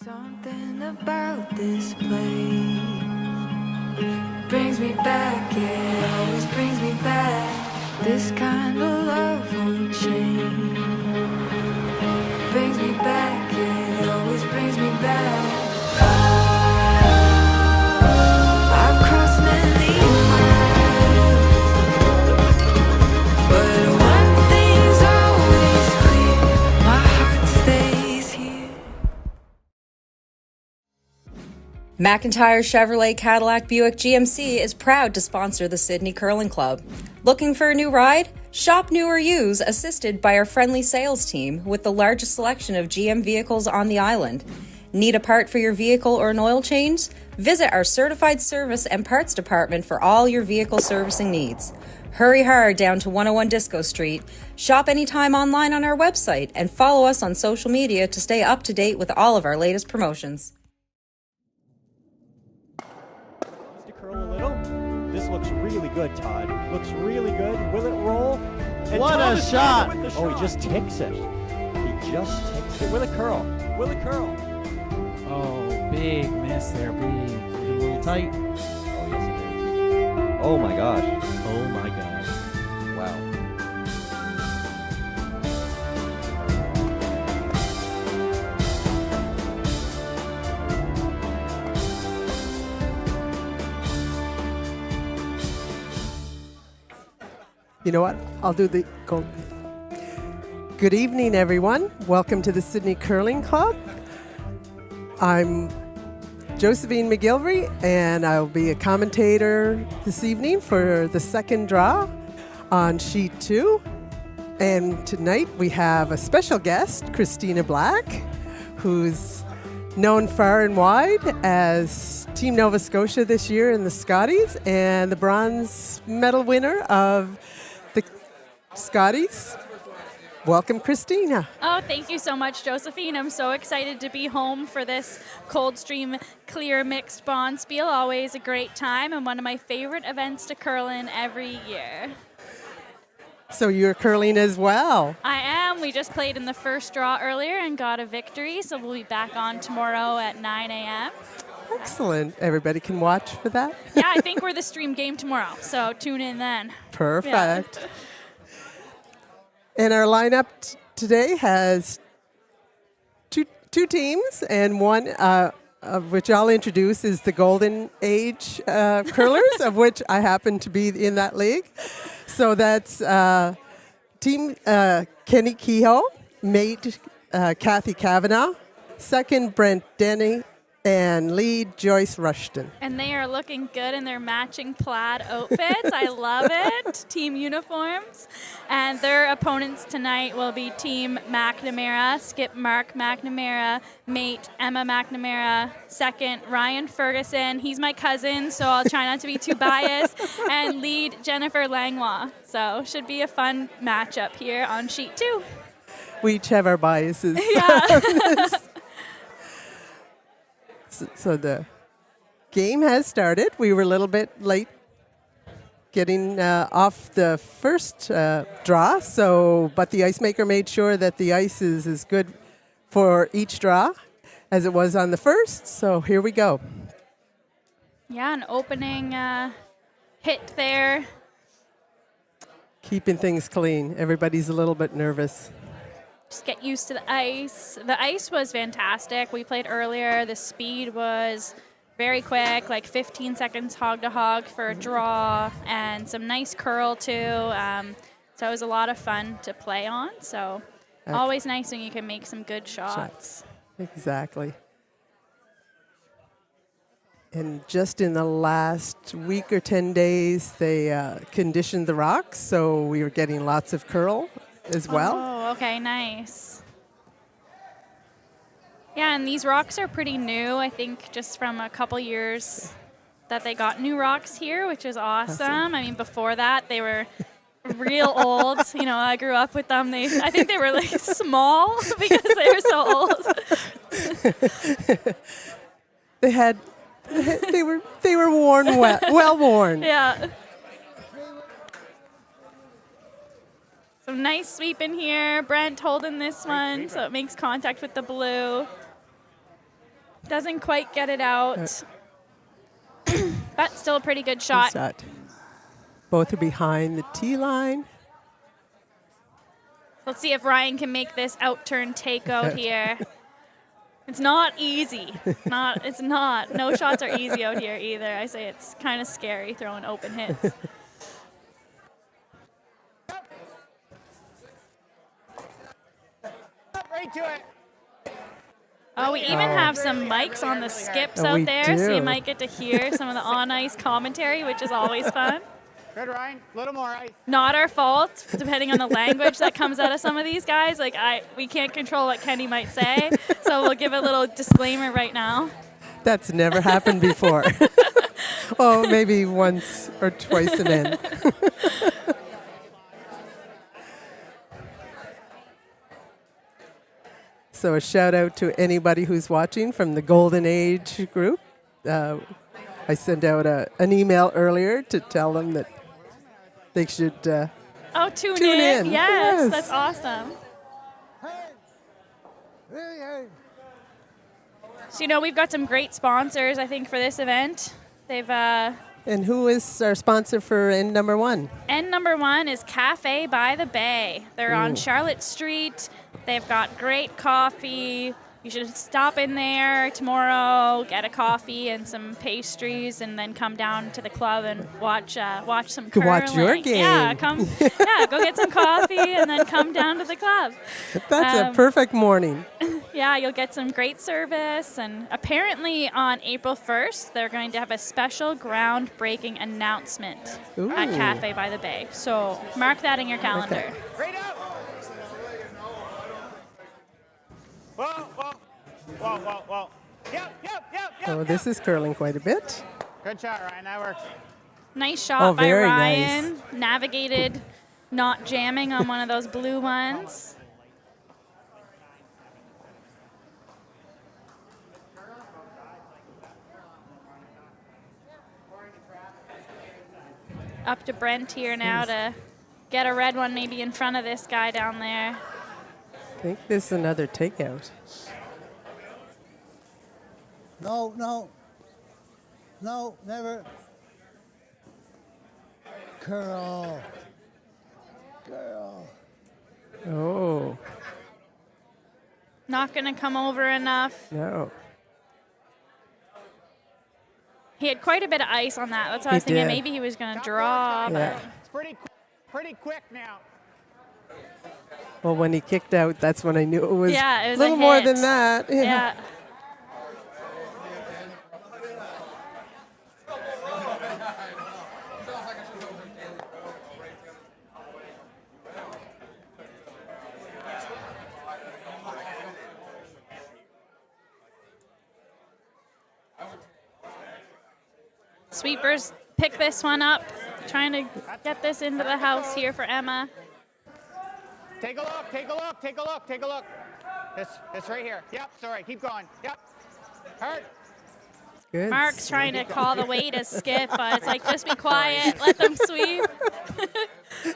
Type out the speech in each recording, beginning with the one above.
Something about this place brings me back, it always brings me back. This kind of love won't change. Brings me back, it always brings me back. I've crossed many miles, but one thing's always clear, my heart stays here. McIntyre Chevrolet Cadillac Buick GMC is proud to sponsor the Sydney Curling Club. Looking for a new ride? Shop new or use, assisted by our friendly sales team with the largest selection of GM vehicles on the island. Need a part for your vehicle or an oil change? Visit our certified service and parts department for all your vehicle servicing needs. Hurry hard down to 101 Disco Street. Shop anytime online on our website and follow us on social media to stay up to date with all of our latest promotions. Curl a little. This looks really good, Todd. Looks really good. Will it roll? And What Tom a is shot. with the shot! Oh, he just ticks it. He just ticks it. Will it curl? Will it curl? Oh, big miss there, big. A little tight. Oh, yes it is. Oh my gosh. Oh my gosh. Wow. You know what? I'll do the gold. Good evening, everyone. Welcome to the Sydney Curling Club. I'm Josephine McGilvery, and I'll be a commentator this evening for the second draw on Sheet 2. And tonight we have a special guest, Christina Black, who's known far and wide as Team Nova Scotia this year in the Scotties and the bronze medal winner of the Scotties. Welcome, Christina. Oh, thank you so much, Josephine. I'm so excited to be home for this Coldstream Clear mixed bond Spiel. Always a great time and one of my favorite events to curl in every year. So you're curling as well. I am. We just played in the first draw earlier and got a victory, so we'll be back on tomorrow at 9 a.m. Excellent. Everybody can watch for that? Yeah, I think we're the stream game tomorrow, so tune in then. Perfect. Yeah. And our lineup today has two teams, and one of which I'll introduce is the Golden Age curlers, of which I happen to be in that league. So that's Team Kenny Keough, mate Kathy Kavanagh, second Brent Denny, and lead Joyce Rushton. And they are looking good in their matching plaid outfits. I love it. Team uniforms. And their opponents tonight will be Team MacNamara, skip Mark MacNamara, mate Emma MacNamara, second Ryan Ferguson. He's my cousin, so I'll try not to be too biased. And lead Jennifer Langlois. So should be a fun matchup here on Sheet 2. We each have our biases. Yeah. So the game has started. We were a little bit late getting off the first draw, but the ice maker made sure that the ice is as good for each draw as it was on the first. So here we go. Yeah, an opening hit there. Keeping things clean. Everybody's a little bit nervous. Just get used to the ice. The ice was fantastic. We played earlier. The speed was very quick, like 15 seconds hog to hog for a draw, and some nice curl too. So it was a lot of fun to play on. So always nice when you can make some good shots. Exactly. And just in the last week or 10 days, they conditioned the rocks, so we were getting lots of curl as well. Oh, okay, nice. Yeah, and these rocks are pretty new, I think, just from a couple years that they got new rocks here, which is awesome. I mean, before that, they were real old. You know, I grew up with them. I think they were like small because they were so old. They were worn well worn. Yeah. Some nice sweep in here. Brent holding this one, so it makes contact with the blue. Doesn't quite get it out. But still a pretty good shot. Both are behind the tee line. Let's see if Ryan can make this out-turn takeout here. It's not easy. It's not. No shots are easy out here either. I say it's kind of scary throwing open hits. Right to it. Oh, we even have some mics on the skips out there, so you might get to hear some of the on-ice commentary, which is always fun. Good, Ryan. A little more ice. Not our fault, depending on the language that comes out of some of these guys. Like we can't control what Kenny might say, so we'll give a little disclaimer right now. That's never happened before. Oh, maybe once or twice an end. So a shout out to anybody who's watching from the Golden Age group. I sent out an email earlier to tell them that they should tune in. Yes, that's awesome. So, we've got some great sponsors, I think, for this event. They've And who is our sponsor for end number one? End number one is Cafe by the Bay. They're on Charlotte Street. They've got great coffee. You should stop in there tomorrow, get a coffee and some pastries, and then come down to the club and watch some curling. Watch your game. Yeah, go get some coffee and then come down to the club. That's a perfect morning. Yeah, you'll get some great service, and apparently on April 1st, they're going to have a special groundbreaking announcement at Cafe by the Bay. So mark that in your calendar. Okay. Right up. Whoa, whoa, whoa, whoa, whoa. Yep. Oh, this is curling quite a bit. Good shot, Ryan. That works. Nice shot by very Ryan. nice. Navigated, not jamming on one of those blue ones. Up to Brent here now to get a red one maybe in front of this guy down there. I think this is another takeout. No, never. Girl. Oh, Not going to come over enough. no. He had quite a bit of ice on that. That's what I was He thinking. did. Maybe he was going to draw. Yeah. It's pretty quick now. Well, when he kicked out, that's when I knew it was, Yeah, it was a little a more hit. than that. Yeah. Sweepers pick this one up, trying to get this into the house here for Emma. Take a look. This right here. Yep, sorry, keep going. Yep. Hurt. Good. Mark's trying to call the way to skip, but it's like, just be quiet, let them sweep.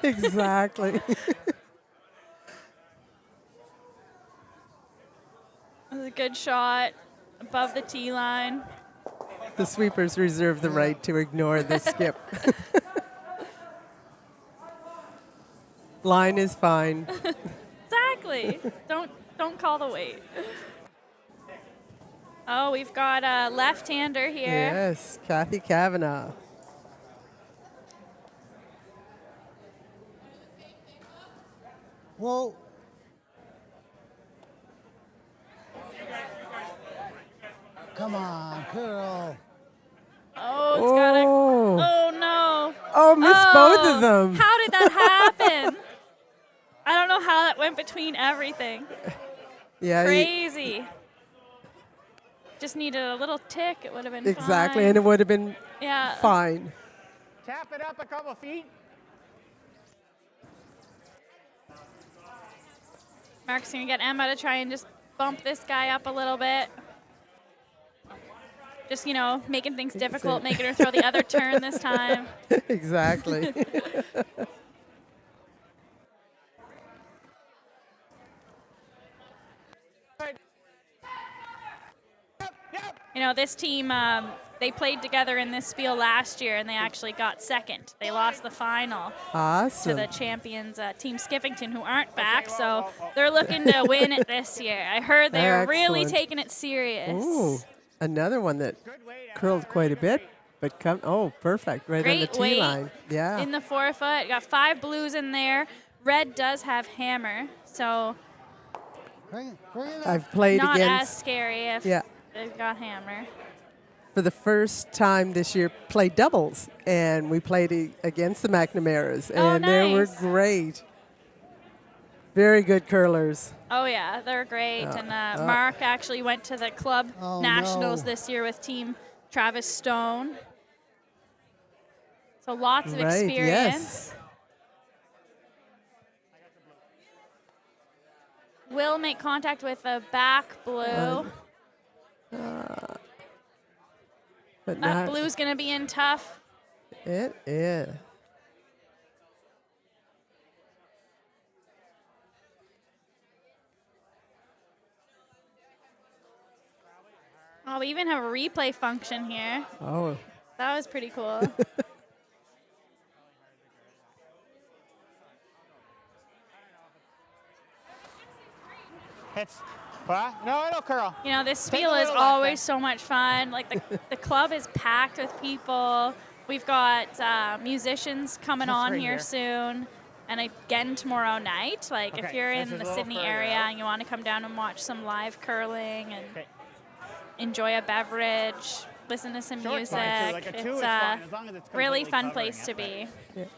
Exactly. It was a good shot above the tee line. The sweepers reserve the right to ignore the skip. Line is fine. Exactly. Don't call the weight. Oh, we've got a left-hander here. Yes, Kathy Kavanagh. Whoa. Come on, girl. Oh, it's got a... Oh. Oh, no. Oh, missed both of them. How did that happen? I don't know how that went between everything. Yeah, Crazy. Just needed a little tick. It would have been exactly, fine. and it would have been Yeah. fine. Tap it up a couple feet. Mark's going to get Emma to try and just bump this guy up a little bit. Just, making things difficult, making her throw the other turn this time. Exactly. Yep. You know, this team, they played together in this Spiel last year, and they actually got second. They lost the final to Awesome. the champions, Team Skiffington, who aren't back, so they're looking to win it this year. I heard they're really Excellent. taking it serious. Ooh, another one that curled quite a bit, but perfect, right on the Great tee weight line. Yeah. in the forefoot. Got 5 blues in there. Red does have hammer, so Bring it up. I've played not as against scary if Yeah. they've got hammer. for the first time this year. Played doubles, and we played against the MacNamaras, Oh, and they were nice. great. Very good curlers. Oh yeah, they're great. And Mark actually went to the club Oh, nationals no. this year with Team Travis Stone. So lots of Right, experience. yes. Will make contact with the back blue. But That not, blue's gonna be in tough. it is. Oh, we even have a replay function here. Oh, That was pretty cool. It's, what? No, it'll curl. You know, this Take a Spiel is little left, always then. so much fun. Like, the club is packed with people. We've got musicians coming Just on right here here. soon. And again tomorrow night. Like, if Okay, you're this in is the a little Sydney further area out. and you want to come down and watch some live curling and Okay. enjoy a beverage, listen to some Short's music, fine, too. Like a 2 it's is a fine, as long as it's really completely fun covering place it, to but- be.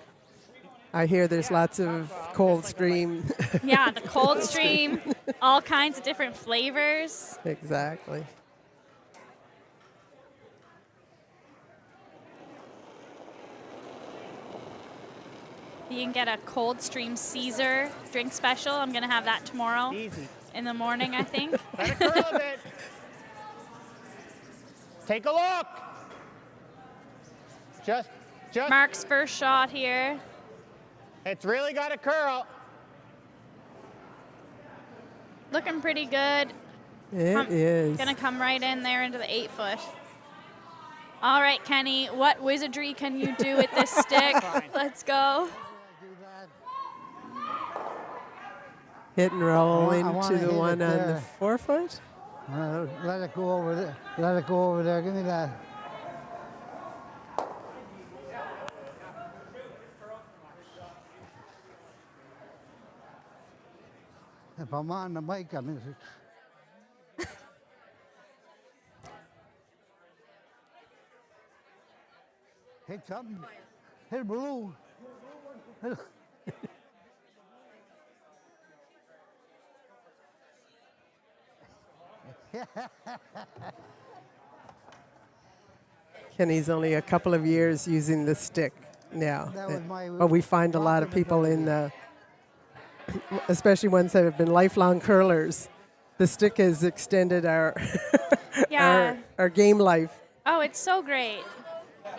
I hear there's lots of Coldstream. Yeah, the Coldstream, all kinds of different flavors. Exactly. You can get a Coldstream Caesar drink special. I'm going to have that tomorrow Easy. in the morning, I think. Let it curl a bit. Take a look. Just. Mark's first shot here. It's really got to curl. Looking pretty good. It is. Going to come right in there into the 8-foot. All right, Kenny, what wizardry can you do with this stick? Fine. Let's go. Do that. Hit and roll I wanna into hit the it one on the there. forefoot. Let it go over there. Let it go over there. Give me that. If I'm on the mic, I mean, hit something. Hit a blue. Kenny's only a couple of years using the stick now. That was my But we find a lot of people in the, especially ones that have been lifelong curlers, the stick has extended our Yeah. our game life. Oh, it's so great.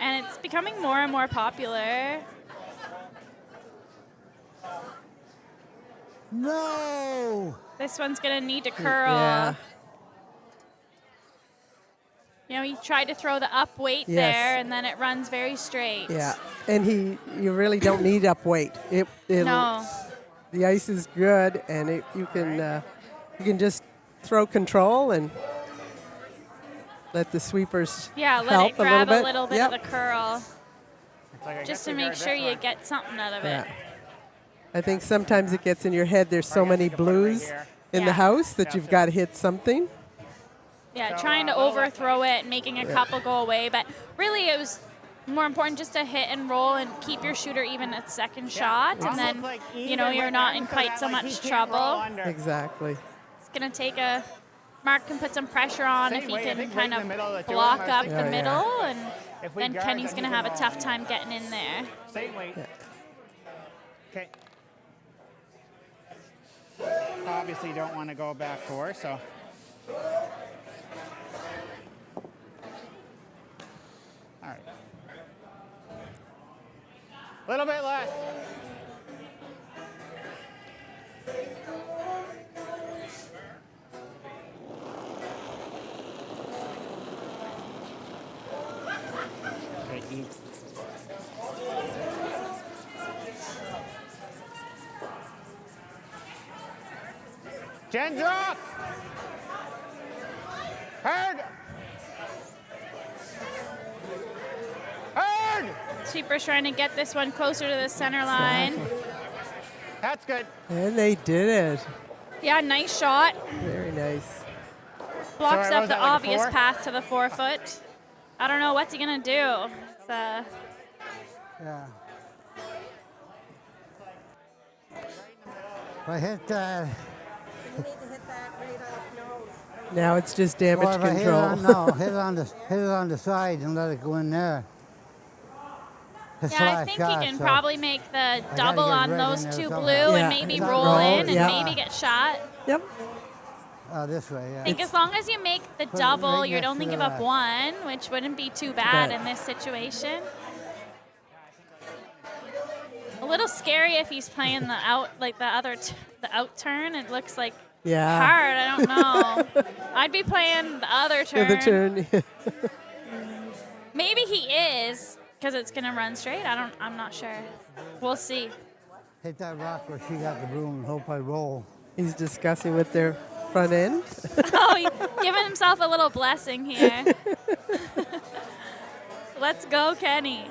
And it's becoming more and more popular. No! This one's going to need to curl. Yeah. You know, he tried to throw the up weight Yes. there, and then it runs very straight. Yeah, and you really don't need up weight. No. The ice is good, and you can just throw control and let the sweepers Yeah, let help it grab a a little bit Yep. of the curl, It's like I just guess to we make heard sure this you one. get something out of Yeah. it. I think sometimes it gets in your head. There's so I guess many we could put it right blues here. in Yeah. the house that Yeah, you've so- got to hit something. Yeah, So, trying to little left overthrow it, making a couple go away. But really, it was more important just to hit and roll and keep your shooter even at second shot. And Almost then, like you know, even you're with not him in so quite that, so like, he much can't roll trouble. under. Exactly. It's going to take Mark can put some pressure on if Same he way, I can think kind right of in the middle of the two of block them, I up was the thinking- Yeah, middle. And If we then guard, Kenny's then going to he have a can tough roll. time getting in there. Same weight. Yeah. Okay. Obviously, you don't want to go back 4, so. All right. A little bit less. Mikey. Jen's up! Hard! Hard! Cheaper's trying to get this one closer to the center line. That's good. And they did it. Yeah, nice shot. Very nice. Blocks Sorry, what up was the that, like a obvious 4? path to the 4-foot. I don't know what's he gonna do. It's, Yeah. If I hit that, Now it's just damage or if I hit it control. on, no, hit it on the side and let it go in there. It's yeah, I last think shot, he can so probably make the gotta double get on red those in there two somehow. blue Yeah, and maybe it's roll roll, in and yeah. maybe get shot. Yep. This way, yeah. I think as long as you make the Put it double, right you'd next only to the give up left. one, which wouldn't be too bad bad. in this situation. A little scary if he's playing the out, like the out turn. It looks like Yeah. hard. I don't know. I'd be playing the other The turn. turn. Maybe he is because it's gonna run straight. I'm not sure. We'll see. Hit that rock where she got the broom and hope I roll. He's discussing with their front end. Oh, he's giving himself a little blessing here. Let's go, Kenny.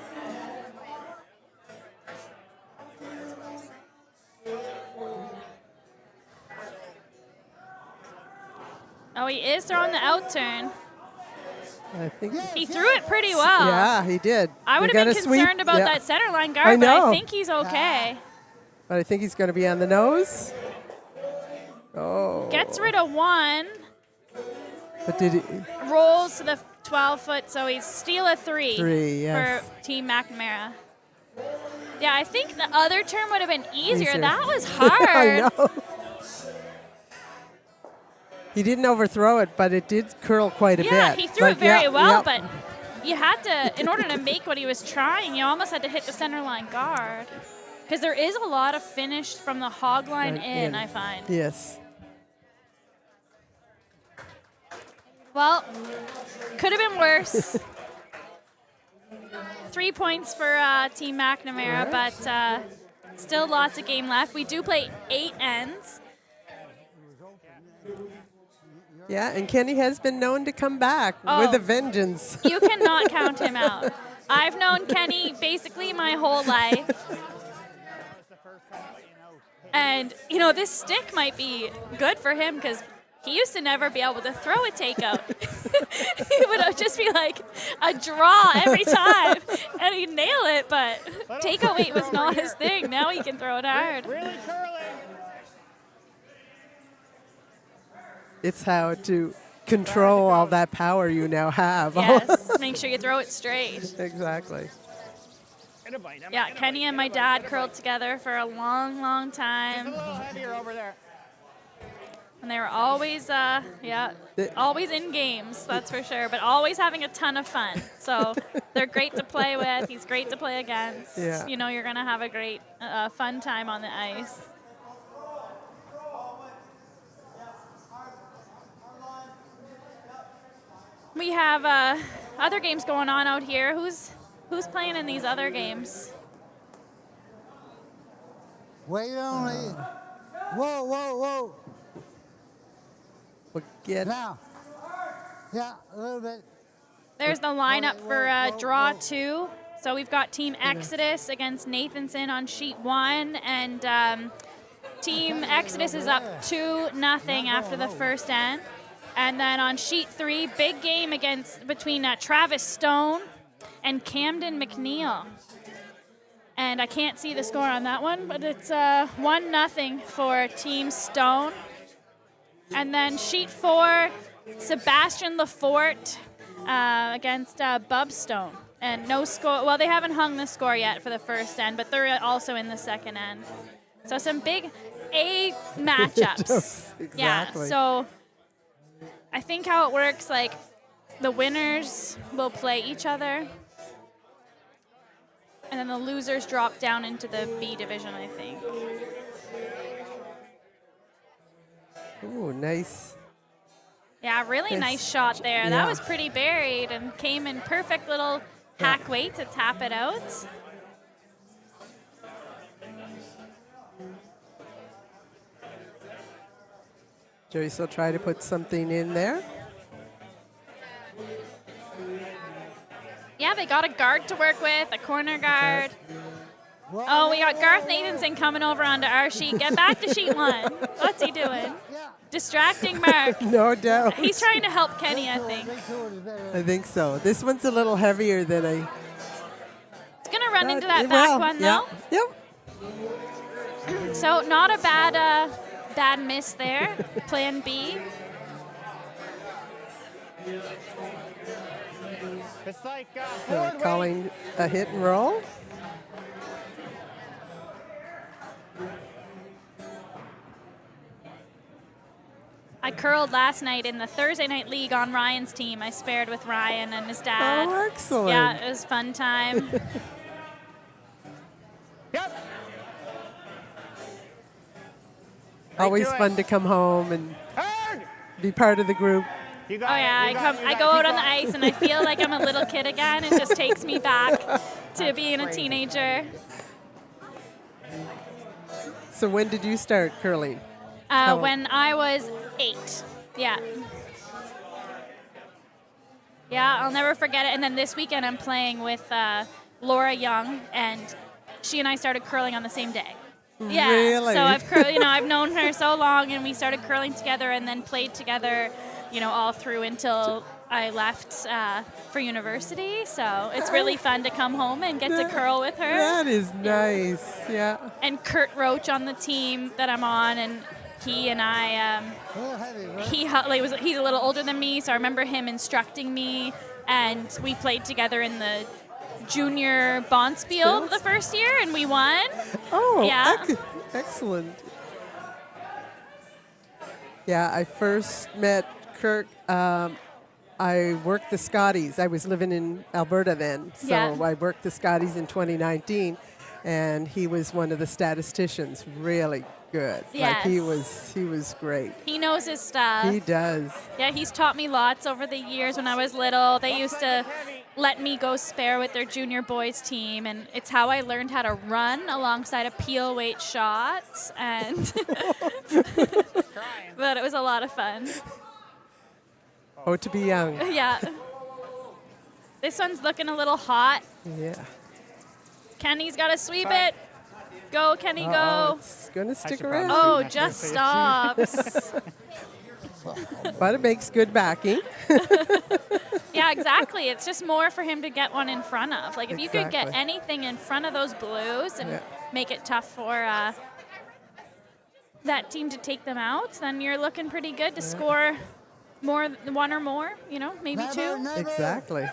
Oh, he is throwing the out turn. I think. He threw it pretty well. Yeah, he did. I would They have been got a sweep. concerned about Yeah. that center line I guard, but I know. think he's okay. But I think he's going to be on the nose. Oh. Gets rid of one, But did he? rolls to the 12-foot, so he's steal a three, Yes. for Team MacNamara. Yeah, I think the other turn would have been easier. Easier. That was I hard. know. He didn't overthrow it, but it did curl quite a bit. Yeah, he threw it Like, very yeah, well, yeah. but you had to, in order to make what he was trying, you almost had to hit the center line guard. Because there is a lot of finish from the hog line Right in, I find. Yes. Well, could have been worse. 3 points for Team MacNamara, but still lots of game left. We do play 8 ends. Yeah, and Kenny has been known to come back Oh. with a vengeance. You cannot count him out. I've known Kenny basically my whole life. And, you know, this stick might be good for him because he used to never be able to throw a takeout. It would just be like a draw every time, and he'd nail it, but takeout weight was not his thing. Now he can throw it hard. Really curling. It's how to control all that power you now have. Yes, make sure you throw it straight. Exactly. Get a bite. Yeah, Kenny and my dad curled together for a long, long It's a time. little heavier over there. And they were always, always in games, that's for sure, but always having a ton of fun. So they're great to play with. He's great to play against. Yeah. You know, you're going to have a great, fun time on the ice. We have other games going on out here. Who's playing in these other games? Wait only. Whoa, whoa, whoa. Forget. Now. Yeah, a little bit. There's the lineup for draw 2. So we've got Team Exodus against Nathanson on sheet 1, and Team Exodus is up 2-0 after the first end. And then on sheet 3, big game between Travis Stone and Camden McNeil. And I can't see the score on that one, but it's 1-0 for Team Stone. And then sheet 4, Sebastian Lafort against Bubstone. And no score. Well, they haven't hung the score yet for the first end, but they're also in the second end. So some big A matchups. Yeah, Exactly. so I think how it works, like the winners will play each other. And then the losers drop down into the B division, I think. Ooh, nice. Yeah, really Yes. nice shot there. Yeah. That was pretty buried and came in perfect little hack weight to tap it out. Joyce will try to put something in there. Yeah, they got a guard to work with, a corner guard. Oh, we got Garth Nathanson coming over onto our sheet. Get back to sheet 1. What's he doing? Distracting Mark. No doubt. He's trying to help Kenny, I think. I think so. This one's a little heavier than I... It's going to run into that back one, though. Yep. So not a bad miss there. Plan B. It's like forward weight. Calling a hit and roll. I curled last night in the Thursday night league on Ryan's team. I spared with Ryan and his dad. Oh, excellent. Yeah, it was a fun time. Yep. Always do it. fun to come home and Hard. be part of the group. You Oh got it. yeah, You got it. I go out on the ice and I feel like I'm a little kid again. It just takes me back to being a teenager. So when did you start curling? How- When I was 8. Yeah. Yeah, I'll never forget it. And then this weekend I'm playing with Laura Young, and she and I started curling on the same day. Yeah. Really? So I've known her so long, and we started curling together, and then played together, all through until I left for university. So it's really fun to come home and get to curl with her. That is nice. Yeah. And Kurt Roach on the team that I'm on, and he and I, he's a little older than me, so I remember him instructing me, and we played together in the junior Bonspiel the first year, and we won. Oh, Yeah. Excellent. Yeah, I first met Kurt. I worked the Scotties. I was living in Alberta then, so Yeah. I worked the Scotties in 2019, and he was one of the statisticians. Really good. Like he was great. He knows his stuff. He does. Yeah, he's taught me lots over the years. When I was little, they used to let me go spare with their junior boys team, and it's how I learned how to run alongside a peel weight shots, and but it was a lot of fun. Oh, to be young. Yeah. This one's looking a little hot. Yeah. Kenny's got to sweep it. Go, Kenny, Oh, go. it's gonna stick should around. Oh, just stops. But it makes good backing. Yeah, exactly. It's just more for him to get one in front of. Like, if you could get Exactly. anything in front of those blues and make it tough for that team to take them out, then you're looking pretty good to score more, one or more, maybe two. Exactly.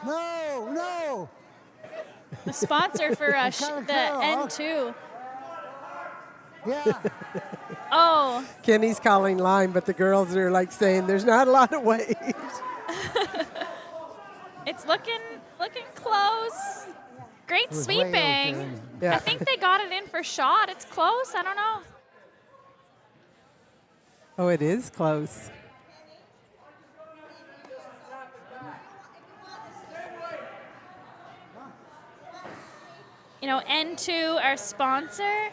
No. The sponsor for the N2. Yeah. Oh, Kenny's calling line, but the girls are like saying there's not a lot of weight. it's looking close. Great was way out there. sweeping. Yeah. I think they got it in for shot. It's close. I don't know. Oh, it is close. N2, our sponsor,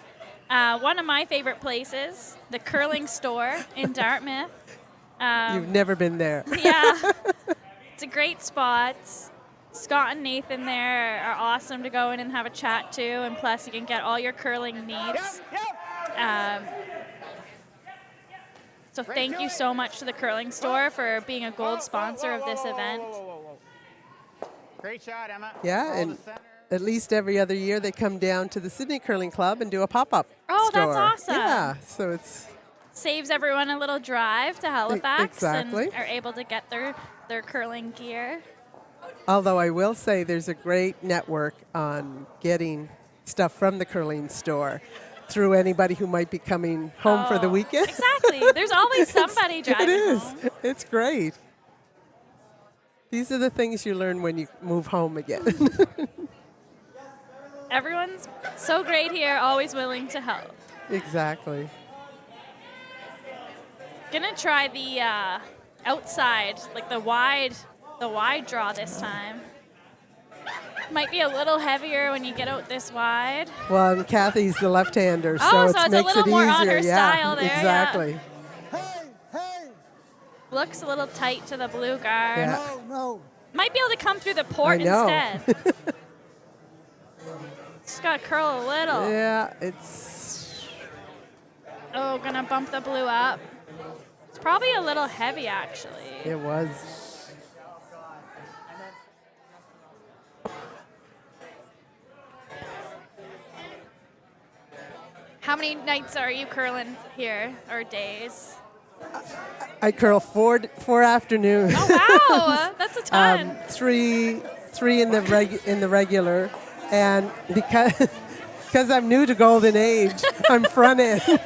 one of my favorite places, the curling store in Dartmouth. You've never been there. Yeah, it's a great spot. Scott and Nathan there are awesome to go in and have a chat to, and plus you can get all your curling needs. So thank you so much to the curling store for being a gold sponsor of this event. Whoa. Great shot, Emma. Yeah, Ball to and center. at least every other year they come down to the Sydney Curling Club and do a pop-up Oh, store. that's awesome. Yeah, so it's Saves everyone a little drive to Halifax exactly. and are able to get their curling gear. although I will say there's a great network on getting stuff from the curling store through anybody who might be coming home for the weekend. Exactly. There's always somebody driving It is. home. It's great. These are the things you learn when you move home again. Everyone's so great here, always willing to help. Exactly. Gonna try the outside, like the wide the wide draw this time. Might be a little heavier when you get out this wide. Well, and Kathy's the left-hander, so Oh, it so it's a makes little it more easier. on her yeah, style there, yeah. exactly. Looks a little tight to the blue guard. Yeah. No. Might be able to come through the port I know. instead. Just got to curl a little. Yeah, it's Oh, gonna bump the blue up. It's probably a little heavy, actually. it was. How many nights are you curling here, or days? I curl four afternoons. Oh, wow, that's a ton. Three in the regular, and because I'm new to Golden Age, I'm front end. Because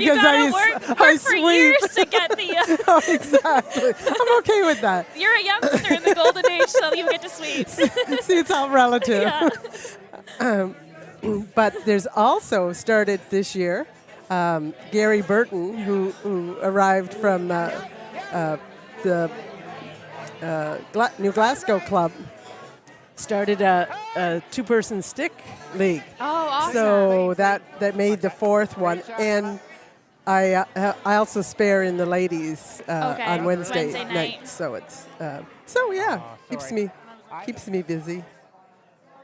You gotta work for sweep. years to get the. Oh, exactly. I'm okay with that. You're a youngster in the golden age, so you get to sweep. See, it's all relative. Yeah. But there's also started this year Gary Burton, who arrived from the New Glasgow Club, started a two-person stick league. Oh, awesome. So that made the fourth one, and I also spare in the ladies on Wednesday night. So it's keeps me busy.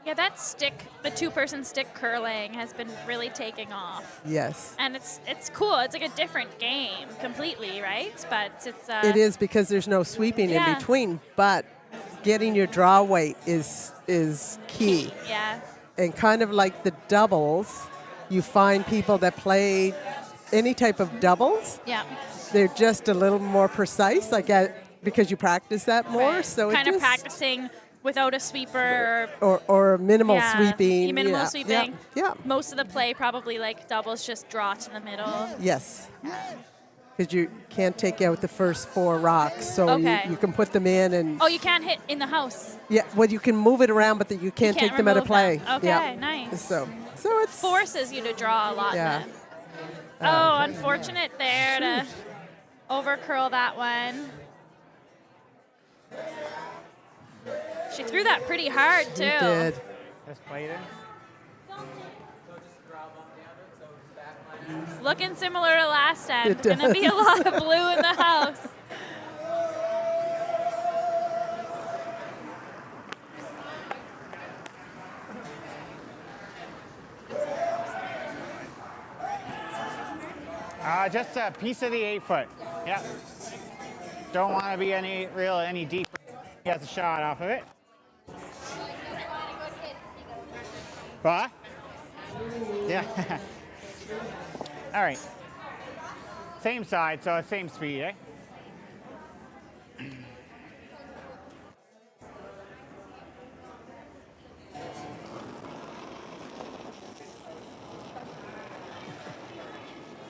Yeah, that stick, the two-person stick curling has been really taking off. Yes. And it's cool. It's like a different game completely, right? But it's It is, because there's no sweeping in Yeah. between, but getting your draw weight is key. Yeah. And kind of like the doubles, you find people that play any type of doubles, Yeah. they're just a little more precise, because you practice that more. Right. So kind it of just, practicing without a sweeper. or minimal Yeah, sweeping. minimal yeah, sweeping. Yeah. Most of the play probably like doubles just draw to the middle. Yes. Because you can't take out the first four rocks, so Okay. you can put them in and Oh, you can't hit in the house. you can move it around, but you can't take them out of remove play. them. Okay, Yeah. nice. So it's Forces you to draw a lot Yeah. then. Oh, unfortunate there to overcurl that one. She threw that pretty hard too. you did. Just play it in. Looking similar to last time. It Gonna be a does. lot of blue in the house. Just a piece of the 8-foot. Yep. Don't want to be any deeper. He has a shot off of it. What? Yeah. All right. Same side, so same speed, eh?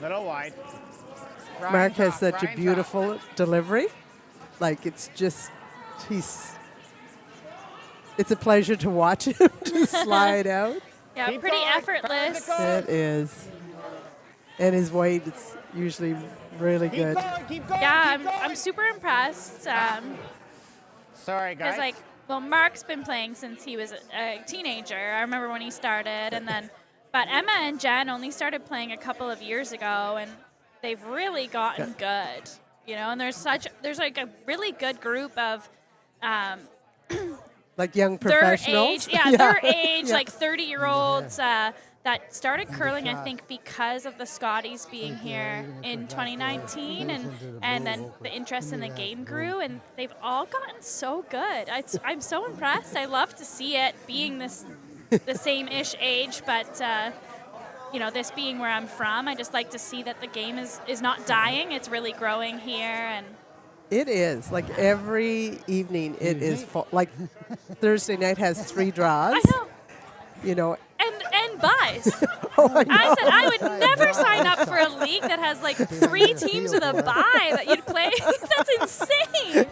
Little wide. Mark has such a Brian's beautiful delivery. Like, it's just, it's a pleasure to watch him just slide out. Yeah, Keep pretty going. effortless. It is. And his weight is usually really Keep good. going, keep going, Yeah, keep going. I'm super impressed. Sorry, guys. Because Mark's been playing since he was a teenager. I remember when he started, and then, but Emma and Jen only started playing a couple of years ago, and they've really gotten good. You know, and there's like a really good group of Like young their professionals. age, their age, Yeah. like 30-year-olds that started curling, I think, because of the Scotties being here in 2019, and then the interest in the game grew, and they've all gotten so good. I'm so impressed. I love to see it being the same-ish age, but this being where I'm from, I just like to see that the game is not dying. It's really growing here, and It is. Like, every evening it is full. Like, Thursday night has 3 draws. I know. You know. And buys. Oh, I know. I said I would never sign up for a league that has like 3 teams with a bye that you'd play. That's insane.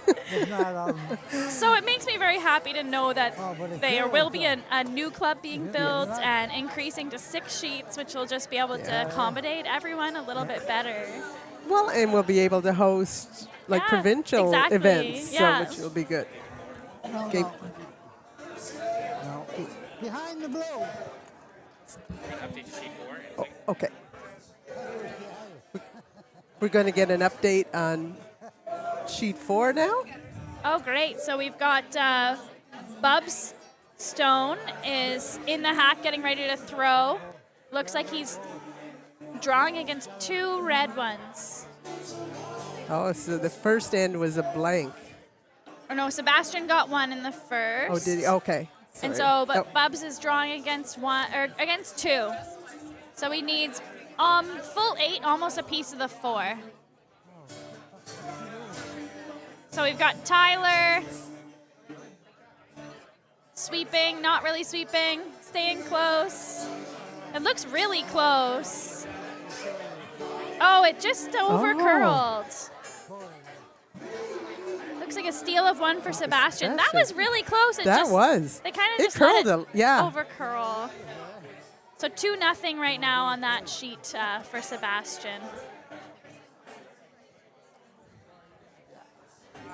So it makes me very happy to know that there will be a new club being built and increasing to 6 sheets, which will just be able to accommodate everyone a little bit better. Well, and we'll be able to host like Yeah, provincial exactly, events, yeah. so which will be good. No, Okay. no. No. Behind the blue. Okay. We're going to get an update on sheet 4 now. Oh, great. So we've got Bubs Stone is in the hack getting ready to throw. Looks like he's drawing against 2 red ones. Oh, so the first end was a blank. Or no, Sebastian got 1 in the first. Oh, did he? Okay. And Sorry. so, but Oh, Bubs is drawing against 1 or against 2. So he needs full 8, almost a piece of the 4. So we've got Tyler sweeping, not really sweeping, staying close. It looks really close. Oh, it just overcurled. Looks like a steal of 1 for Sebastian. That was really close. It that just, was. They kind of It just let curled it yeah. overcurl. So 2-0 right now on that sheet for Sebastian.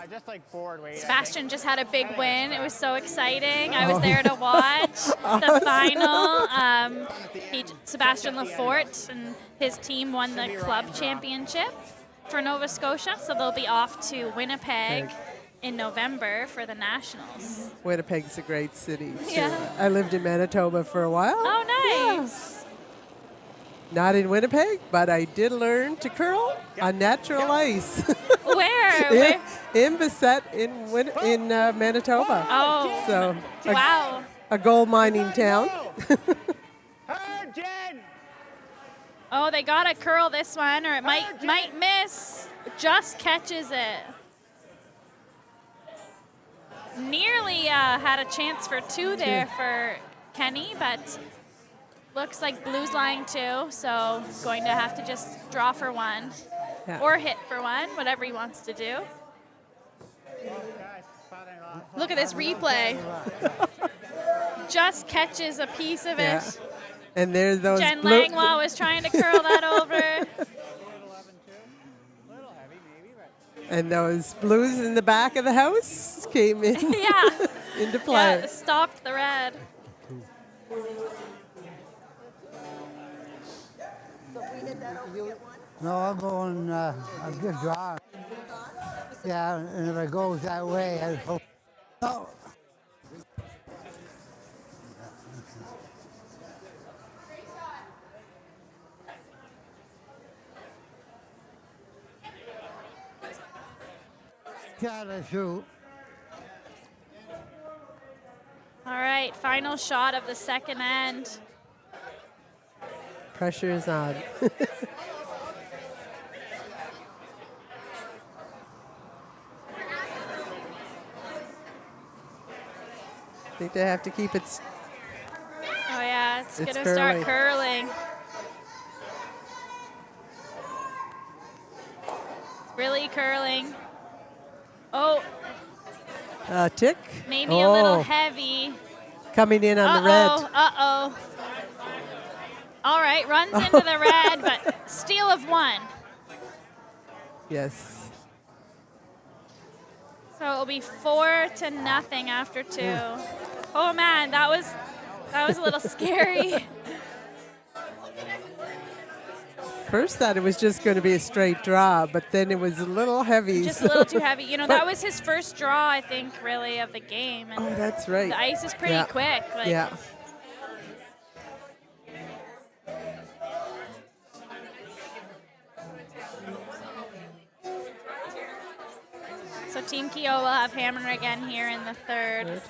Just like bored wait. Sebastian just had a big win. It was so exciting. I was there to watch the final. Sebastian Lafort and his team won the club championship for Nova Scotia, so they'll be off to Winnipeg in November for the Nationals. Winnipeg's a great city, too. Yeah. I lived in Manitoba for a while. Oh, nice. Not in Winnipeg, but I did learn to curl on natural ice. Where? in Basset in Manitoba. Oh, So wow. a gold mining town. Jen! Oh, they got to curl this one, or it might miss. Just catches it. Nearly had a chance for 2 there for Kenny, but looks like Blue's lying 2, so going to have to just draw for 1 Yeah. or hit for 1, whatever he wants to do. Look at this replay. Just catches a piece of it. Yeah. And there's those Jen blue- Langlois was trying to curl that over. And those blues in the back of the house came in Yeah. into play. Yeah, stopped the red. No, I'm going, I'm just drawing. Yeah, and if it goes that way, I hope. No. Gotta shoot. All right, final shot of the second end. Pressure is on. I think they have to keep it. Oh yeah, it's It's gonna start curling. It's really curling. Oh, Tick. maybe a little Oh, heavy. coming in on the red. Uh-oh. All right, runs into the red, but steal of 1. Yes. So it'll be 4-0 after 2. Oh man, that was a little scary. First thought it was just going to be a straight draw, but then it was a little heavy. Just a little too heavy. You know, that was his first draw, I think, really, of the game. And Oh, that's right. the ice is pretty Yeah. quick. Like, Yeah. So Team Keough will have Hammer again here in the third.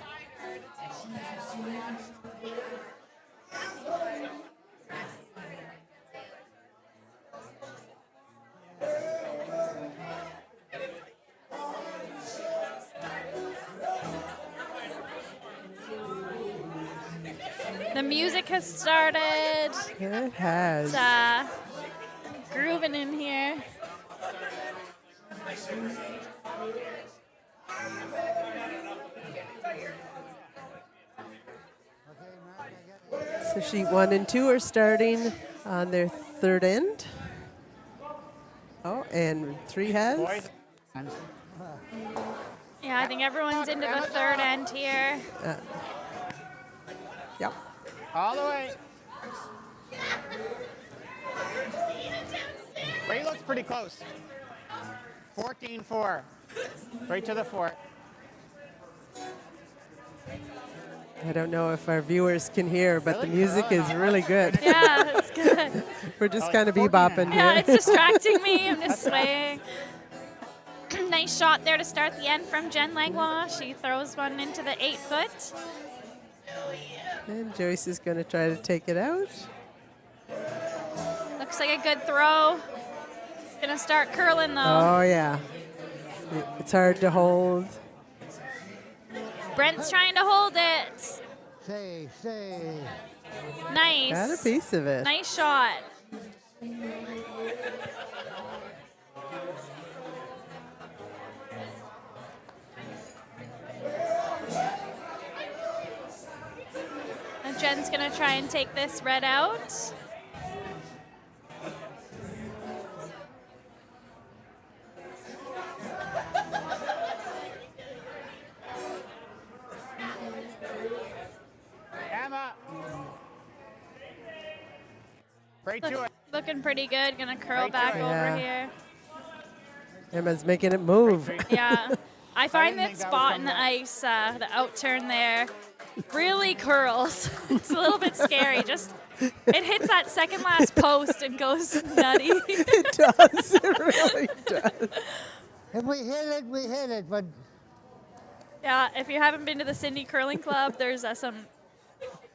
The music has started. It has. It's grooving in here. So sheet 1 and 2 are starting on their third end. Oh, and 3 has. Boys. Yeah, I think everyone's into the third end here. Yep. All the way. Ray looks pretty close. 14-4. Right to the fort. I don't know if our viewers can hear, but the Really? music is really good. Yeah, it's good. We're just Oh, kind of 14 bebopping Yeah, here. it's distracting me. I'm just swaying. Nice shot there to start the end from Jen Langlois. She throws one into the 8-foot. And Joyce is going to try to take it out. Looks like a good throw. It's going to start curling, though. Oh, yeah. It's hard to hold. Brent's trying to hold it. Stay. Nice. Got a piece of it. Nice shot. And Jen's going to try and take this red out. Emma. Right to it. Looking pretty good. Going to curl Right to back it. over Yeah. here. Emma's making it move. Yeah. I find didn't that think that spot was in the gonna ice, the outturn there, really curls. It's a little bit scary. Just it hits that second last post and goes nutty. It does. It really does. If we hit it, but Yeah, if you haven't been to the Sydney Curling Club, there's some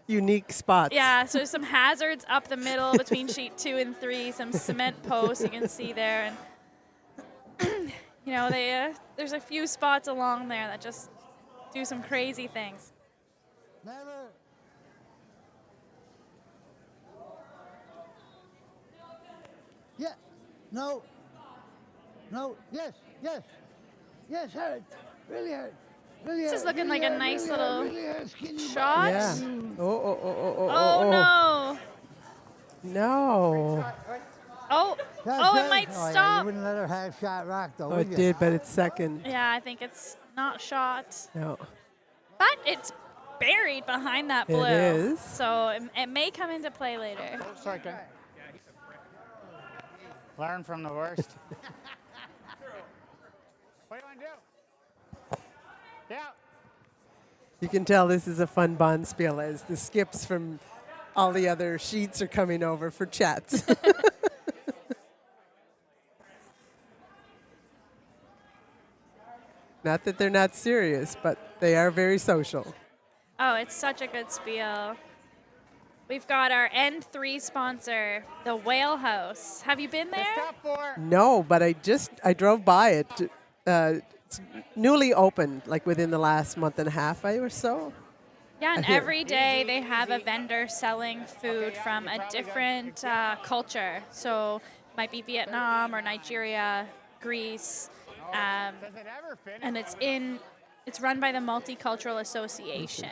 Unique spots. so there's some hazards up the middle between sheet 2 and 3, some cement posts you can see there, and you know there's a few spots along there that just do some crazy things. never. Yeah. No. Yes, hurt. Really hurt. This is looking like a nice little shot. Yeah. Oh no! No. Oh, it might Yeah, you stop. wouldn't let her have shot rock, though, Oh, would it you? did, but it's second. Yeah, I think it's not shot, No. but it's buried behind that blue. is. So it may come into play later. Second. Learn from the worst. What do you want to do? Yeah. You can tell this is a fun bond spiel as the skips from all the other sheets are coming over for chats. Not that they're not serious, but they are very social. Oh, it's such a good spiel. We've got our end 3 sponsor, the Whale House. Have you been there? Top 4. No, but I drove by it. It's newly opened, like within the last month and a half or so. Yeah, and I hear. every day they have a vendor selling food from a different culture. So it might be Vietnam or Nigeria, Greece, Does it ever finish? and it's run by the Multicultural Association.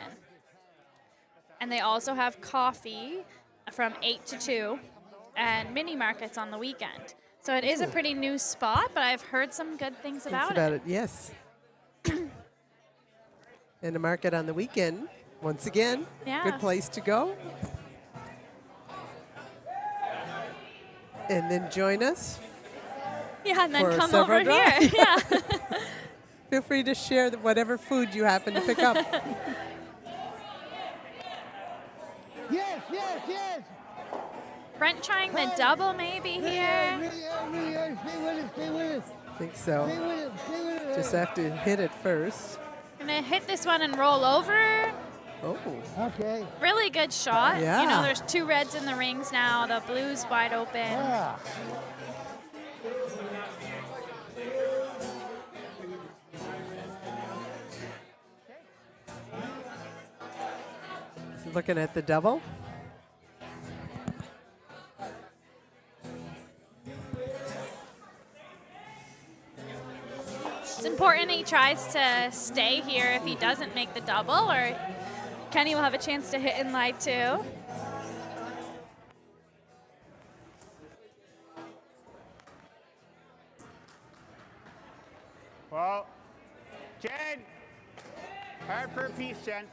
And they also have coffee from 8 to 2 and mini markets on the weekend. So it is a pretty new spot, but I've heard some good things Thinks about about it. it, yes. And the market on the weekend, once again, Yeah. good place to go. And then join us. Yeah, and then For come several over here. drives. Yeah. Feel free to share whatever food you happen to pick up. Yes. Brent trying the double maybe here. Stay with it. I think so. Just have to hit it first. Gonna hit this one and roll over. Oh, Okay. Really good shot. You Yeah. know, there's 2 reds in the rings now. The blue's wide open. Yeah. looking at the double. It's important he tries to stay here if he doesn't make the double, or Kenny will have a chance to hit in line too. Well, Jen. Hard for a piece, Jen.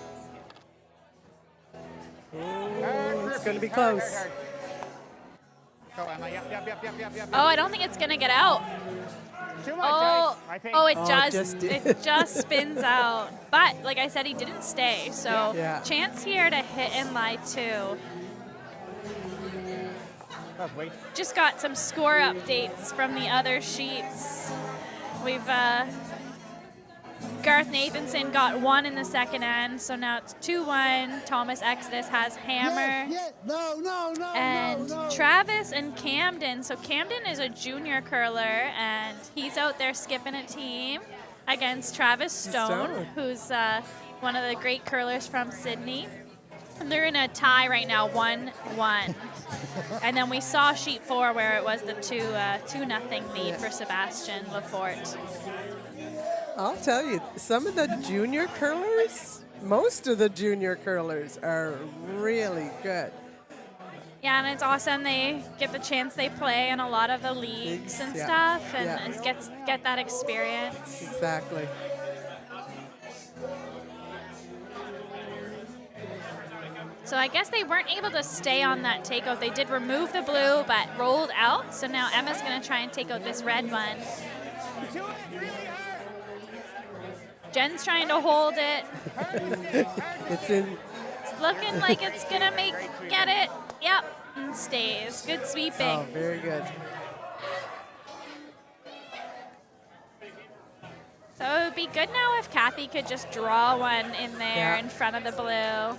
It's going to be close. Hard. Go, Emma. Yep. Oh, I don't think it's going to get out. Too much Oh, ice, I think. oh, it Oh, it just just did. it just spins out. But like I said, he didn't stay. So Yeah. chance here to hit in line 2. Let's wait. Just got some score updates from the other sheets. We've Garth Nathanson got 1 in the second end, so now it's 2-1. Thomas Exodus has hammer. No. And no. Travis and Camden. So Camden is a junior curler, and he's out there skipping a team against Travis Stone, who's one of the great curlers from Sydney. And they're in a tie right now, 1-1. And then we saw sheet 4 where it was the 2-0 lead for Sebastian Lafort. I'll tell you, some of the junior curlers, most of the junior curlers are really good. Yeah, and it's awesome. They get the chance they play in a lot of the leagues and Yeah. stuff, and Yeah. get that experience. Exactly. So I guess they weren't able to stay on that takeout. They did remove the blue, but rolled out. So now Emma's going to try and take out this red one. Do it really hard. Jen's trying to hold it. It's in. It's looking like it's going to get it. Yep, and stays. Good sweeping. Oh, very good. So it would be good now if Kathy could just draw one in there Yeah. in front of the blue.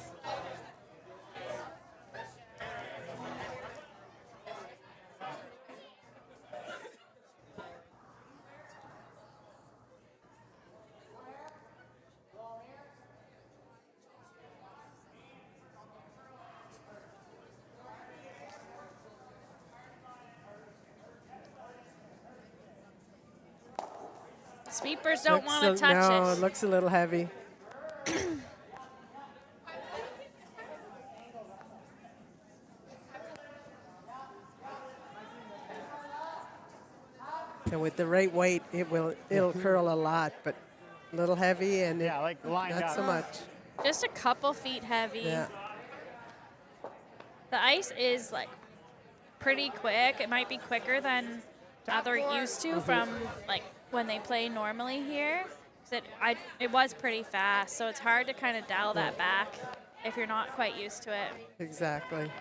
Sweepers don't want to touch no, it. it looks a little heavy. And with the right weight, it'll curl a lot, but a little heavy and Yeah, like lined not up. so much. Just a couple feet heavy. Yeah. The ice is like pretty quick. It might be quicker than they're used to from like when they play normally here. It was pretty fast, so it's hard to kind of dial that back if you're not quite used to it. Exactly.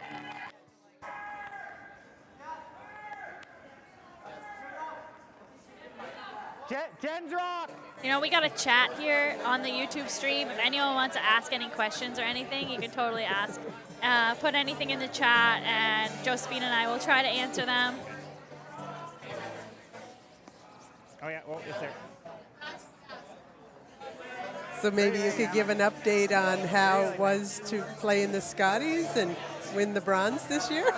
Jen's rock. You know, we got a chat here on the YouTube stream. If anyone wants to ask any questions or anything, you can totally ask. Put anything in the chat, and Josephine and I will try to answer them. Oh yeah, well, it's there. So maybe you could give an update on how it was to play in the Scotties and win the bronze this year.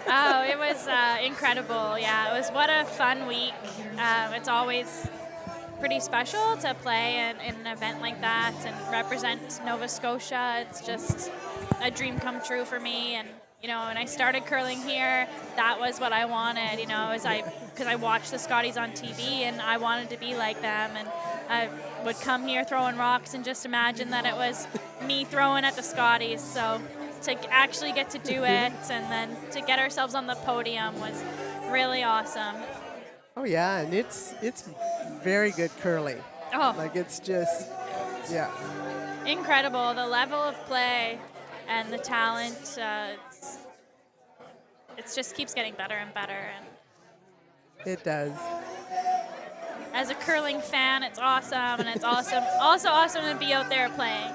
Oh, it was incredible. Yeah, it was what a fun week. It's always pretty special to play in an event like that and represent Nova Scotia. It's just a dream come true for me. And you know, when I started curling here, that was what I wanted. You know, because I watched the Scotties on TV and I wanted to be like them. And I would come here throwing rocks and just imagine that it was me throwing at the Scotties. So to actually get to do it and then to get ourselves on the podium was really awesome. Oh yeah, and it's very good curling. Oh, Like it's just, yeah. incredible. The level of play and the talent, it just keeps getting better and better. And It does. as a curling fan, it's awesome, and it's also awesome to be out there playing.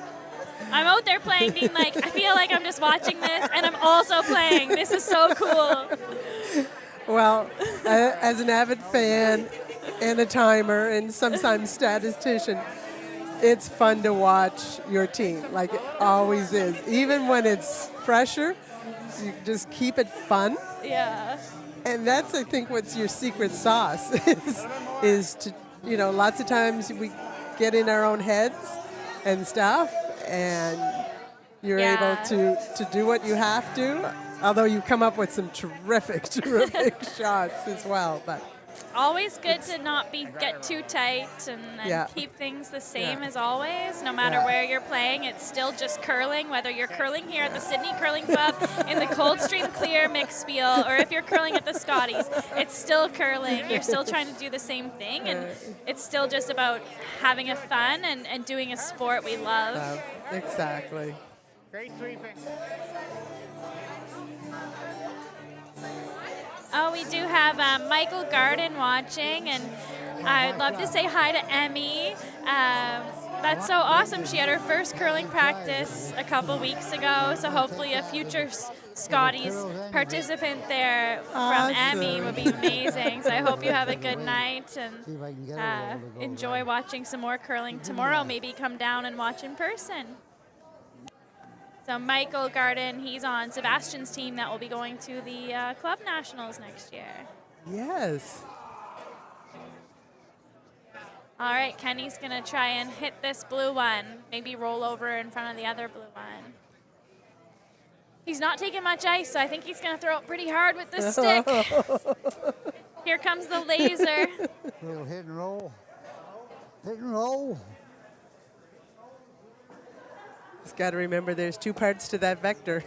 I'm out there playing, being like, I feel like I'm just watching this, and I'm also playing. This is so cool. Well, as an avid fan and a timer and sometimes statistician, it's fun to watch your team, like it always is. Even when it's pressure, you just keep it fun. Yeah. And that's, I think, what's your secret sauce is to, you know, lots of times we get in our own heads and stuff, and you're Yeah. able to do what you have to, although you come up with some terrific shots as well. But Always good to not get too tight and Yeah. keep things the same Yeah. as always. No matter Yeah. where you're playing, it's still just curling, whether you're curling here at the Sydney Curling Club in the Coldstream Clear mixed Spiel, or if you're curling at the Scotties, it's still curling. You're still trying to do the same thing, and it's still just about having a fun and doing a sport we love. Exactly. Great sweeping. Oh, we do have Michael Garden watching, and I'd love to say hi to Emmy. That's so awesome. She had her first curling practice a couple weeks ago, so hopefully a future Scotties participant there from Emmy would be amazing. So I hope you have a good night and enjoy watching some more curling tomorrow. Maybe come down and watch in person. So Michael Garden, he's on Sebastian's team that will be going to the Club Nationals next year. Yes. All right, Kenny's going to try and hit this blue one, maybe roll over in front of the other blue one. He's not taking much ice, so I think he's going to throw it pretty hard with this stick. Here comes the laser. Little hit and roll. Hit and roll. Just got to remember there's two parts to that vector.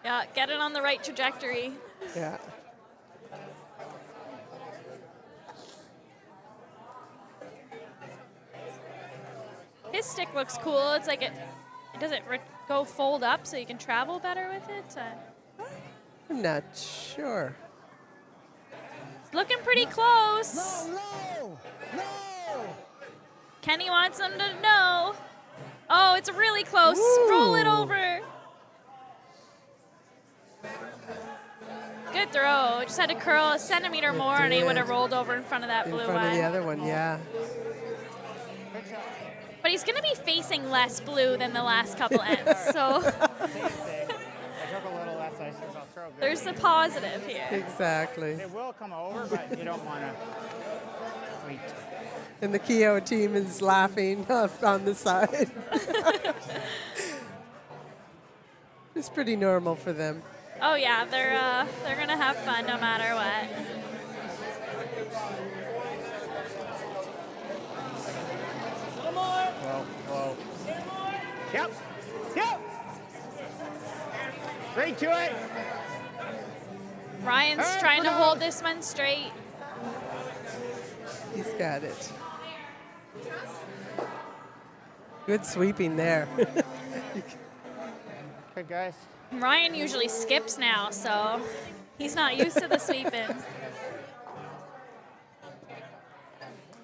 Yeah, get it on the right trajectory. Yeah. His stick looks cool. It's like it doesn't go fold up so you can travel better with it. I'm not sure. It's looking pretty close. No! No! Kenny wants them to know. Oh, it's really close. Roll it over. Good throw. Just had to curl a centimeter more and he would have rolled over in front of that blue In front one. of the other one, yeah. But he's going to be facing less blue than the last couple ends, so Same thing. I took a little less ice, so I'll throw good. there's a positive here. Exactly. It will come over, but you don't want to sweep. And the Keough team is laughing on the side. It's pretty normal for them. Oh yeah, they're going to have fun no matter what. Whoa. Yep. Straight to it. Ryan's trying to hold this one straight. He's got it. Good sweeping there. Good, guys. Ryan usually skips now, so he's not used to the sweeping.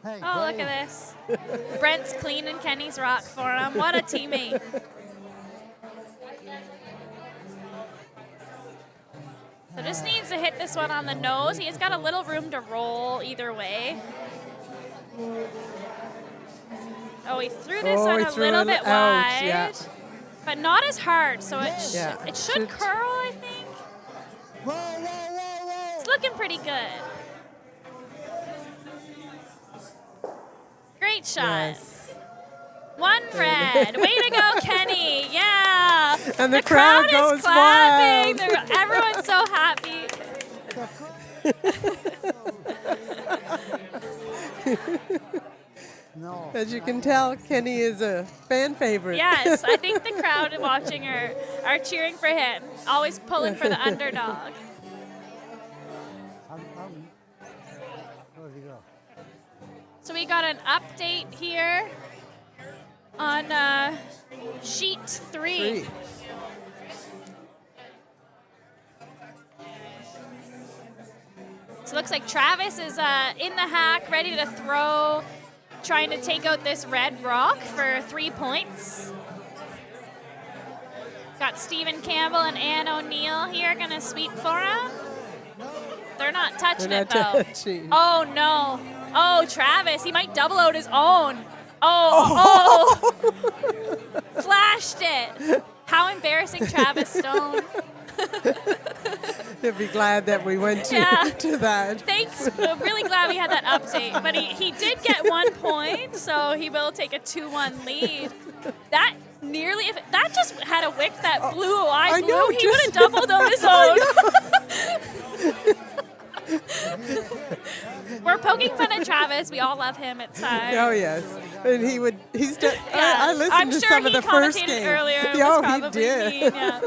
Hey, Oh, look at this. Brent's cleaning Kenny's rock for him. What a teammate. So just needs to hit this one on the nose. He's got a little room to roll either way. Oh, he threw this one he a threw little it bit out, wide. yeah. But not as hard, so it Yeah, should curl, I think. Whoa! It's looking pretty good. Great shot. Yes. One red. Way to go, Kenny. Yeah. And the crowd is goes clapping. wild. Everyone's so happy. No. As you can tell, Kenny is a fan favorite. Yes, I think the crowd watching are cheering for him. Always pulling for the underdog. Where'd he go? So we got an update here on sheet 3. Three. So it looks like Travis is in the hack, ready to throw, trying to take out this red rock for 3 points. Got Stephen Campbell and Ann O'Neill here, gonna sweep for him. They're not touching They're it not though. touching. Oh no. Oh, Travis, he might double out his own. Oh. Flashed it. How embarrassing, Travis Stone. He'll be glad that we went to, Yeah. to that. Thanks. I'm really glad we had that update. But he did get 1 point, so he will take a 2-1 lead. That nearly, if that just had a wick that blew a I wide know, blue, he would have just- doubled on his own. We're poking fun at Travis. We all love him at times. Oh yes, and he's done. Yeah, I listened I'm to sure some of he the first commentated game. earlier. It Oh, was he probably did. mean, yeah.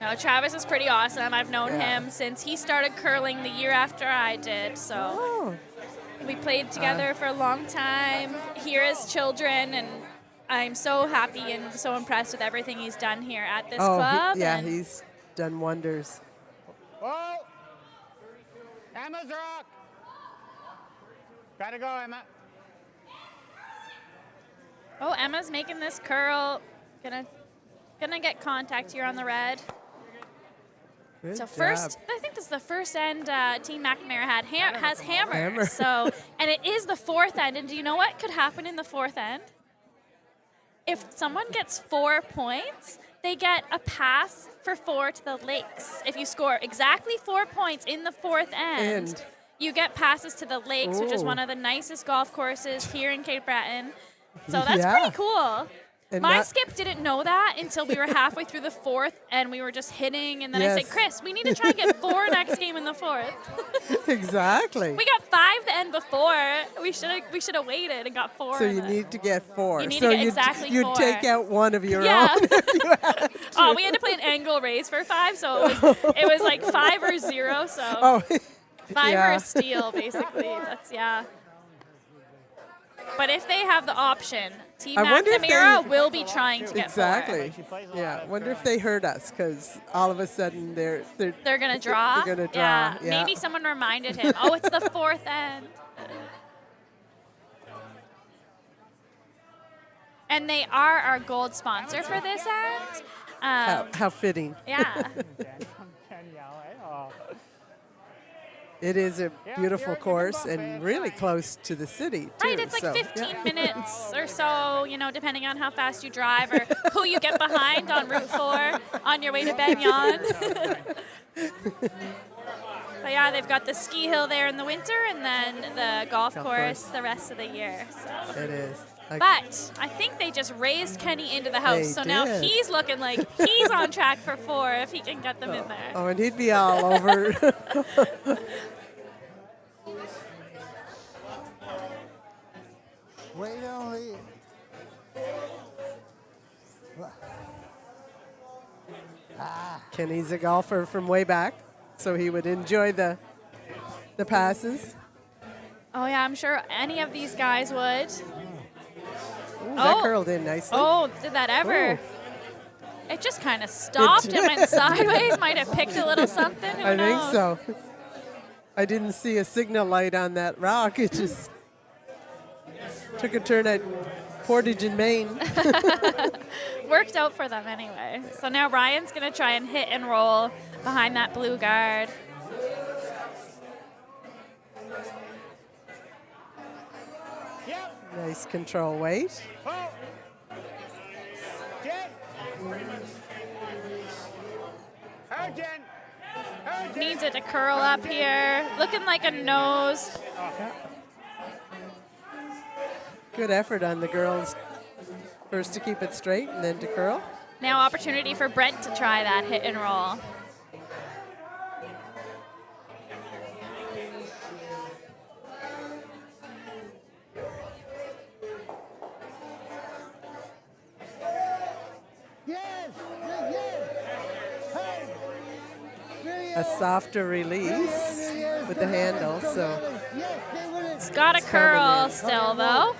No, Travis is pretty awesome. I've known Yeah. him since he started curling the year after I did. So Oh, we played together for a long time here as children, and I'm so happy and so impressed with everything he's done here at this club. yeah, and he's done wonders. Whoa! Emma's rock! Gotta go, Emma. oh, Emma's making this curl. Gonna get contact here on the red. Good So job. first, I think this is the first end Team MacNamara has hammer. Hammer. So, and it is the fourth end. And do you know what could happen in the fourth end? If someone gets 4 points, they get a pass for 4 to the lakes. If you score exactly 4 points in the fourth end, you get passes to the lakes, which is Ooh. one of the nicest golf courses here in Cape Breton. So that's Yeah. pretty cool. And My not- skip didn't know that until we were halfway through the fourth, and we were just hitting. And then I said, Yes. Chris, we need to try and get 4 next game in the fourth. Exactly. We got 5 the end before. We should have waited and got 4. So in you it. need to get 4. You need so to get exactly you'd 4. take out one of your Yeah. own. if you had to. Oh, we had to play an angle raise for 5, so it was like 5 or 0. So Oh, 5 or yeah. a steal, basically. That's yeah. But if they have the option, Team I wonder if MacNamara they- will be trying to get 4. Exactly. Yeah. Wonder if they heard us because all of a sudden they're They're gonna draw. They're gonna draw. Yeah. Yeah. Maybe someone reminded him. Oh, it's the fourth end. And they are our gold sponsor for this end. how fitting. Yeah. It is a beautiful you're a course good and buffet, really fine. close to the city too. Right, it's like so, 15 yeah. minutes or so, depending on how fast you drive or who you get behind on Route 4 on your way to Benyon. But yeah, they've got the ski hill there in the winter and then the golf course the rest of the year. So. It is. But I think they just raised Kenny into the house, They so now did. he's looking like he's on track for 4 if he can get them in there. Oh, and he'd be all over. Wait only. Kenny's a golfer from way back, so he would enjoy the passes. Oh yeah, I'm sure any of these guys would. Ooh, that Oh. curled in nicely. Oh, did that ever? Ooh. It just kind of stopped and went sideways. Might have picked a little something. Who I think knows? so. I didn't see a signal light on that rock. It just took a turn at Portage in Maine. Worked out for them anyway. So now Ryan's going to try and hit and roll behind that blue guard. Yep. Nice control weight. Oh. Jen. Oh, Jen. Oh, Jen. Needs it to curl up here. Looking like a nose. Good effort on the girls. First to keep it straight and then to curl. Now opportunity for Brent to try that hit and roll. Yes! Yes! Hey! Really, A softer release with the handle, so Yes, they win it. It's got a coming curl in. still though.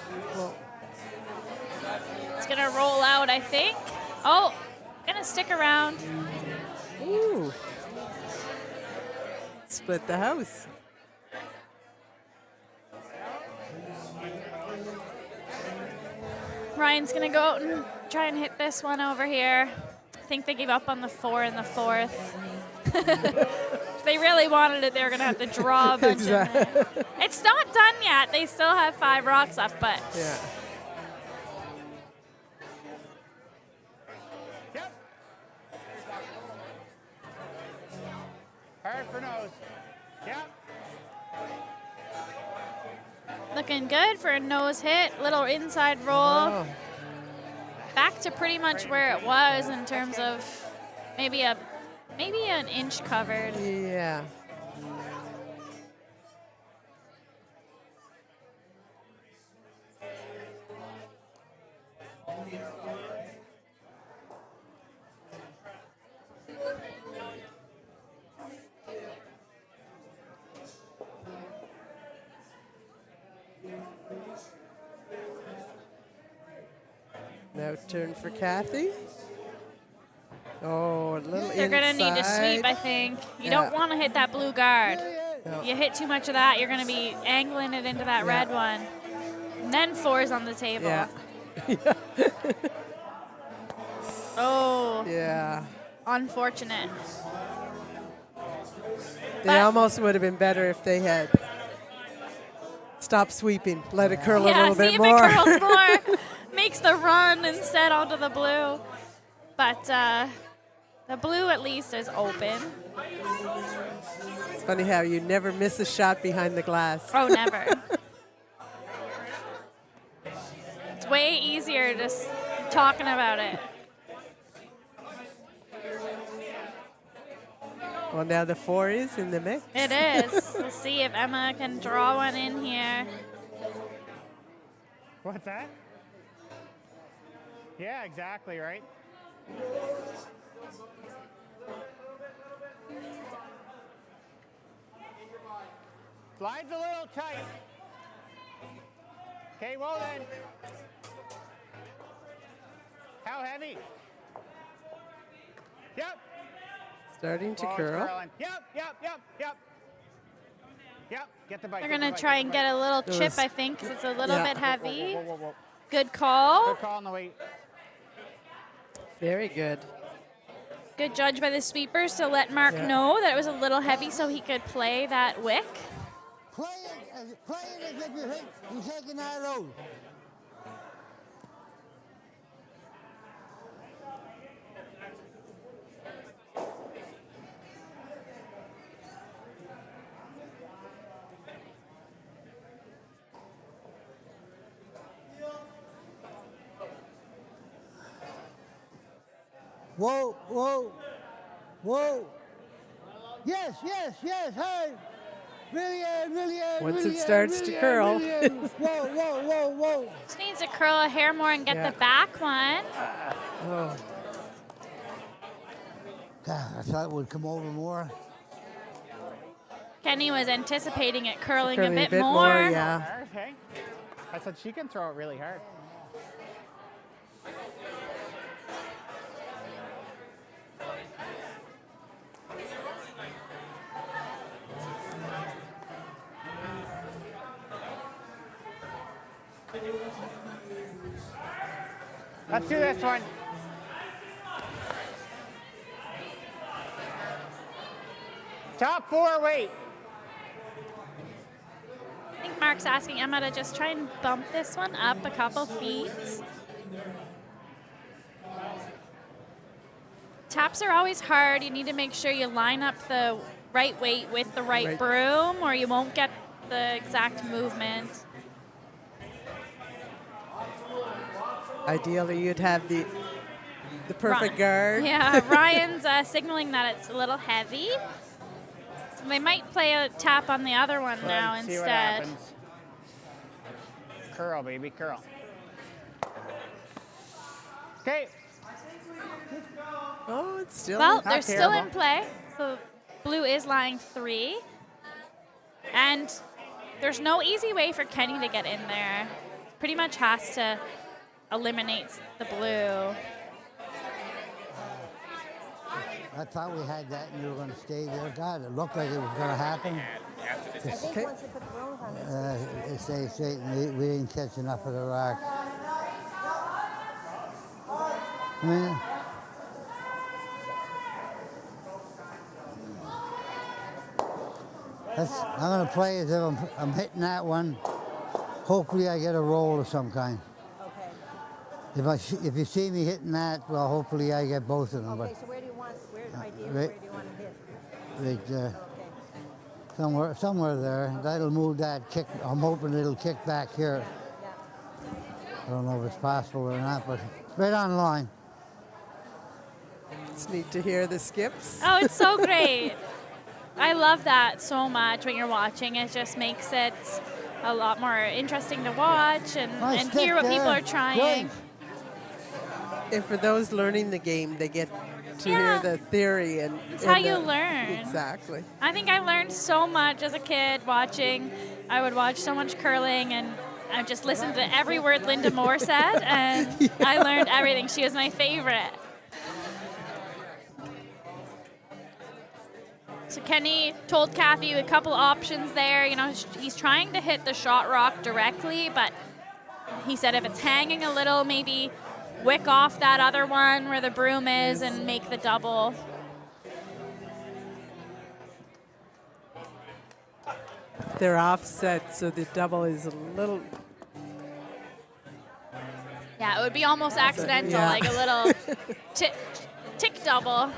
It's gonna roll out, I think. Oh, gonna stick around. ooh. Split the house. Ryan's gonna go out and try and hit this one over here. I think they gave up on the 4 in the fourth. If they really wanted it, they were gonna have to draw a bunch in there. It's not done yet. They still have 5 rocks left, but Yeah. Yep. Hard for nose. Yep. looking good for a nose hit. Little inside roll. Oh. back to pretty much where it was in terms of maybe an inch covered. Yeah. Now turn for Kathy. Oh, a little They're going to need to inside. sweep, I think. You Yeah. don't want to hit that blue guard. No. You hit too much of that, you're going to be angling it into that red one. And then 4's on the table. Yeah. Oh, Yeah. unfortunate. They But- almost would have been better if they had stopped sweeping, let it curl a Yeah, little see bit if more. it curls more. Makes the run instead onto the blue. But the blue at least is open. It's funny how you never miss a shot behind the glass. Oh, never. It's way easier just talking about it. Well, now the 4 is in the mix. It is. We'll see if Emma can draw one in here. What's that? Yeah, exactly, right? Slide's a little tight. Okay, well then. How heavy? Yep. Starting to Oh, it's curl. curling. Yep. Yep, get the bike. They're get the going to bike, try get and the get a little It chip, was- I think, because it's a little Yeah. bit heavy. bike. Whoa. Good call. Good call on the weight. Very good. Good judge by the sweepers to let Mark Yeah. know that it was a little heavy so he could play that wick. Play it as if you're taking that out. Whoa. Yes, hey. Really. Once it starts to curl. Whoa. Just needs to curl a hair more and get Yeah. the back one. Oh, God, I thought it would come over more. Kenny was anticipating it curling curling a bit more. yeah. Hard, hey? I said she can throw it really hard. Let's do this one. Top 4 weight. I think Mark's asking Emma to just try and bump this one up a couple feet. Taps are always hard. You need to make sure you line up the right weight with the right Right. broom or you won't get the exact movement. Ideally, you'd have the perfect guard. Yeah, Ryan's signaling that it's a little heavy. So they might play a tap on the other one now Let's see what instead. happens. Curl, baby, curl. Okay. Oh, it's still. Well, Not they're still in terrible. play. So blue is lying 3. And there's no easy way for Kenny to get in there. Pretty much has to eliminate the blue. I thought we had that and you were going to stay there. God, it looked like it was going to happen. Okay. It stayed straight and we didn't catch enough of the rock. I mean, I'm going to play as if I'm hitting that one. Hopefully I get a roll of some kind. If you see me hitting that, well, hopefully I get both of them. Okay, so where do you want, ideally, right- where do you want to hit? Right there. Okay. Somewhere there. That'll move that kick. I'm hoping it'll kick back here. Yeah. I don't know if it's possible or not, but right on line. It's neat to hear the skips. Oh, it's so great. I love that so much when you're watching. It just makes it a lot more interesting to watch and Nice hear what stick people there. are trying. Great. And for those learning the game, they get to Yeah. hear the theory and It's how and you the- learn. Exactly. I think I learned so much as a kid watching. I would watch so much curling and I just listened to every word Linda Moore said, and I learned everything. She was my favorite. So Kenny told Kathy a couple options there. You know, he's trying to hit the shot rock directly, but he said if it's hanging a little, maybe wick off that other one where the broom is and make the double. They're offset, so the double is a little. Yeah, it would be almost accidental, Yeah. like a little tick double.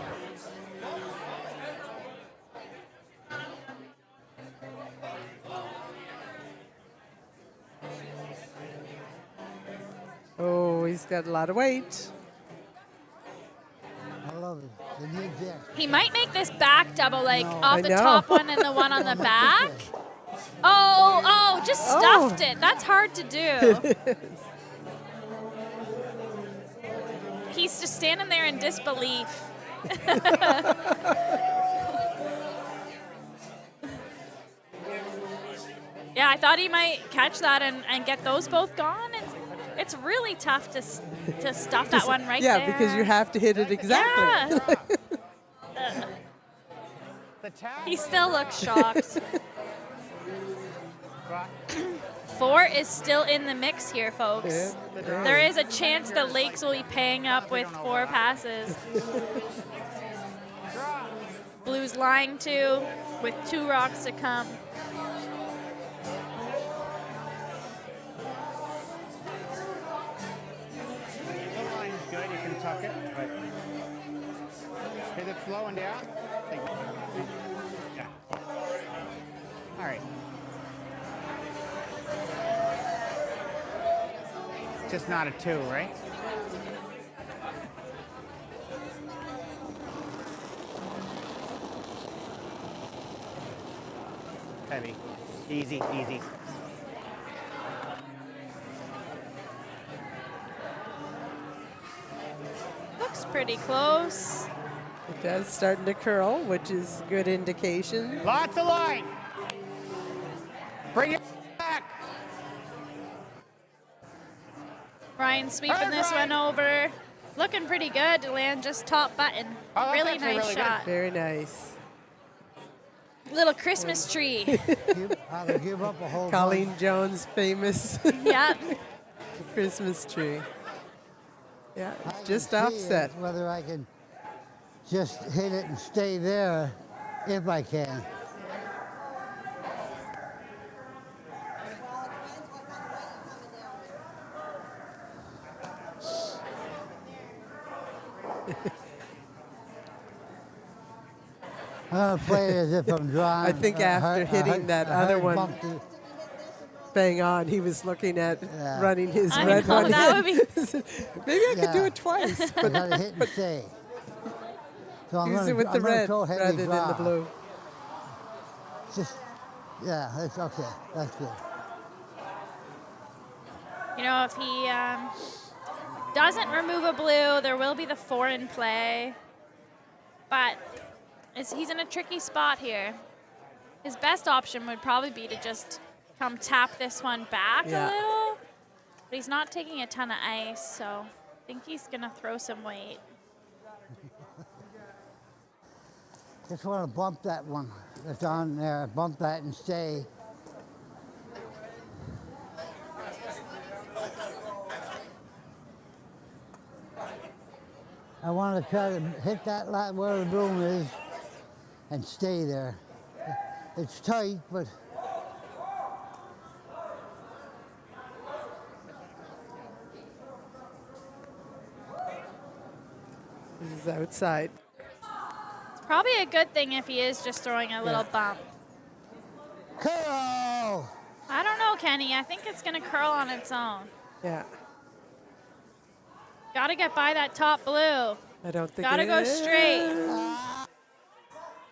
Oh, he's got a lot of weight. I love it. The knee jack. He might make this back double, like No. off I the know. top one and the one on the back. Oh, just stuffed it. That's hard to do. He's just standing there in disbelief. Yeah, I thought he might catch that and get those both gone. It's really tough to stuff that one right Yeah, there. because you have to hit it exactly. Yeah. The tap. He still looks shocked. Right. 4 is still in the mix here, folks. Yeah. There is a chance the Lakes will be paying up with 4 passes. Blues line 2 with 2 rocks to come. The line's good. You can tuck it, but is it slowing down? Yeah. All right. Just not a 2, right? Heavy. Easy, easy. Looks pretty close. It does starting to curl, which is good indication. Lots of line. Bring it back. Ryan sweeping this one over. Looking pretty good to land just top button. Oh, that's Really actually nice really good. shot. Very nice. Little Christmas tree. How to give up a whole Colleen Jones' famous Yep. Christmas tree. Yeah, bunch. I can just see offset. is whether I can just hit it and stay there if I can. I'm gonna play it as if I'm drawing. I think after hitting that other one bang on, he was looking at Yeah. running his I red know, one. that would be- Maybe I could do Yeah. it twice, I but gotta hit and stay. So I'm use gonna, it with I'm the gonna red throw heavy rather than the draw. blue. Just, yeah, that's okay. That's good. You know, if he doesn't remove a blue, there will be the 4 in play. But he's in a tricky spot here. His best option would probably be to just come tap this one back Yeah. a little. But he's not taking a ton of ice, so I think he's going to throw some weight. Just want to bump that one that's on there. Bump that and stay. I want to try to hit that line where the broom is and stay there. It's tight, but This is outside. It's probably a good thing if he is just throwing a little bump. Keough! I don't know, Kenny. I think it's going to curl on its own. Yeah. Gotta get by that top blue. I don't think Gotta it go is. straight.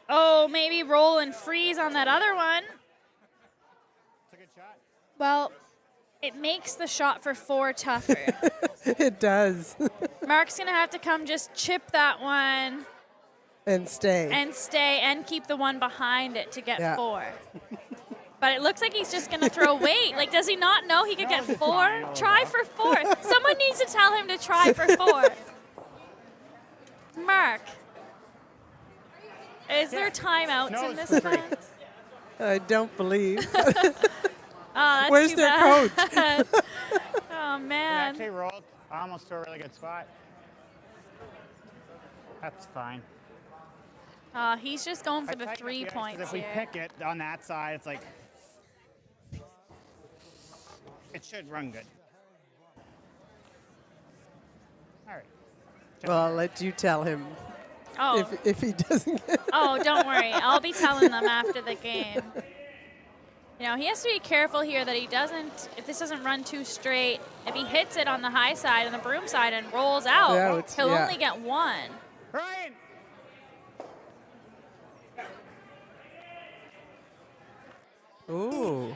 Oh, maybe roll and freeze on that other one. It's a good shot. Well, it makes the shot for 4 tougher. It does. Mark's going to have to come just chip that one And stay. and stay and keep the one behind it to get Yeah. 4. But it looks like he's just going to throw weight. Like, does he not know he could get 4? Try for 4. Someone needs to tell him to try for 4. Mark. Is there timeouts No, in it's this free. event? I don't believe. Oh, that's Where's too their bad. coach? Oh, It man. actually rolled almost to a really good spot. That's fine. He's just going for I the tighten up 3 the ice, 'cause points if we here. pick it on that side, it's like it should run good. All right. Well, I'll let you tell him Oh, if he doesn't get. oh, don't worry. I'll be telling them after the game. You know, he has to be careful here that he doesn't, if this doesn't run too straight, if he hits it on the high side and the broom side and rolls out, he'll yeah. only get 1. Ryan. Ooh.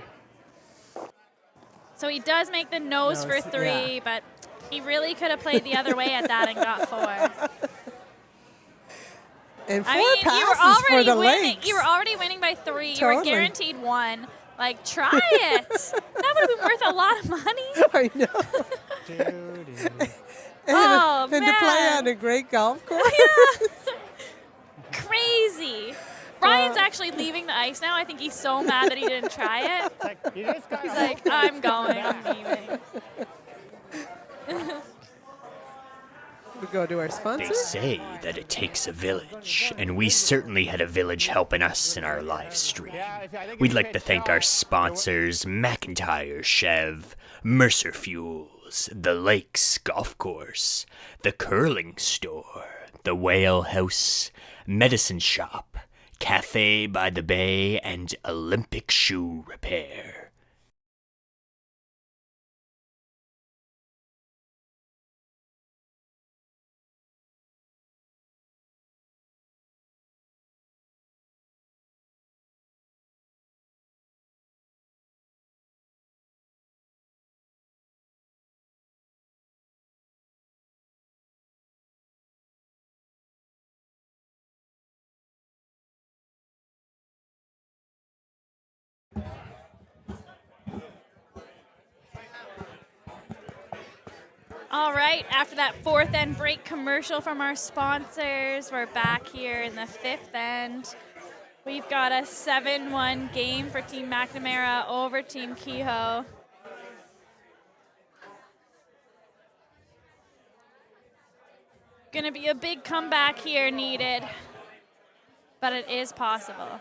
So he does make the nose for 3, but he really could have played the other way at that and got 4. And 4 I mean, passes you were for already the winning. Lakes. You were already winning by 3. You were Totally. guaranteed 1. Like, try it. That would have been worth a lot of money. I know. Dude. Oh, and to play man. on a great golf course. Crazy. Ryan's actually leaving the ice now. I think he's so mad that he didn't try it. Like, you just got He's like, I'm going. I'm leaving. We go to our They sponsor. say that it takes a village, and we certainly had a village helping us in our live stream. I think We'd it's a like good to thank shot. our sponsors, McIntyre Chev, Mercer Fuels, The Lakes Golf Course, The Curling Store, The Whale House, Medicine Shop, Cafe by the Bay, and Olympic Shoe Repair. All right, after that 4th end break commercial from our sponsors, we're back here in the 5th end. We've got a 7-1 game for Team MacNamara over Team Keough. Gonna be a big comeback here needed, but it is possible.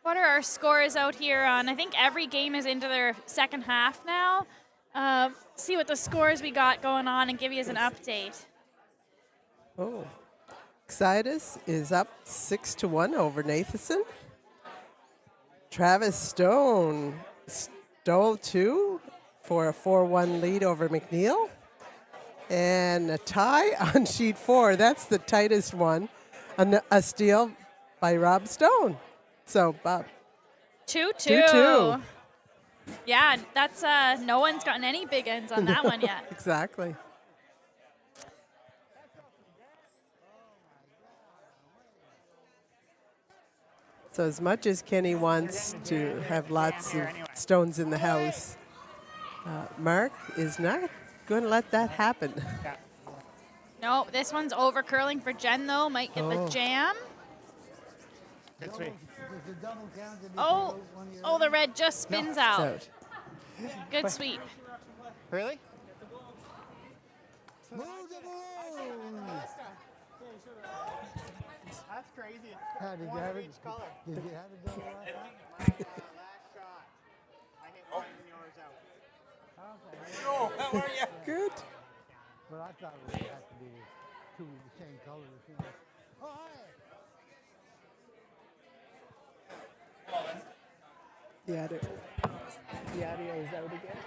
What are our scores out here on? I think every game is into their second half now. See what the scores we got going on and give you as an update. Oh. Excitus is up 6-1 over Nathanson. Travis Stone stole 2 for a 4-1 lead over McNeil. And a tie on sheet 4. That's the tightest one. A steal by Rob Stone. So, Bob. 2-2. 2-2. Yeah, that's no one's gotten any big ends on that one yet. Exactly. So as much as Kenny wants to have lots of stones in the house, Mark is not going to let that happen. No, this one's over curling for Jen though. Might get the jam. Good sweep. Oh, the red just spins out. Good sweep. Really? That's crazy. How did you have it? Color. Did you have it double up? Last shot. I hit one and yours out. Good. But I thought it would have to be 2 the same color. Oh, hi. The audio is out again.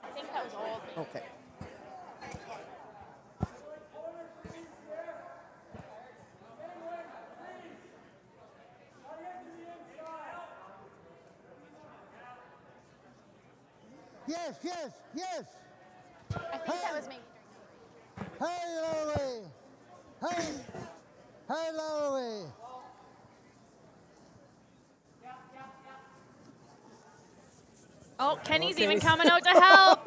I think that was old. Okay. Yes, yes, yes. I think that was maybe. Hey, Lowy. Hey. Hey, Lowy. Oh, Kenny's even Kenny's- coming out to help.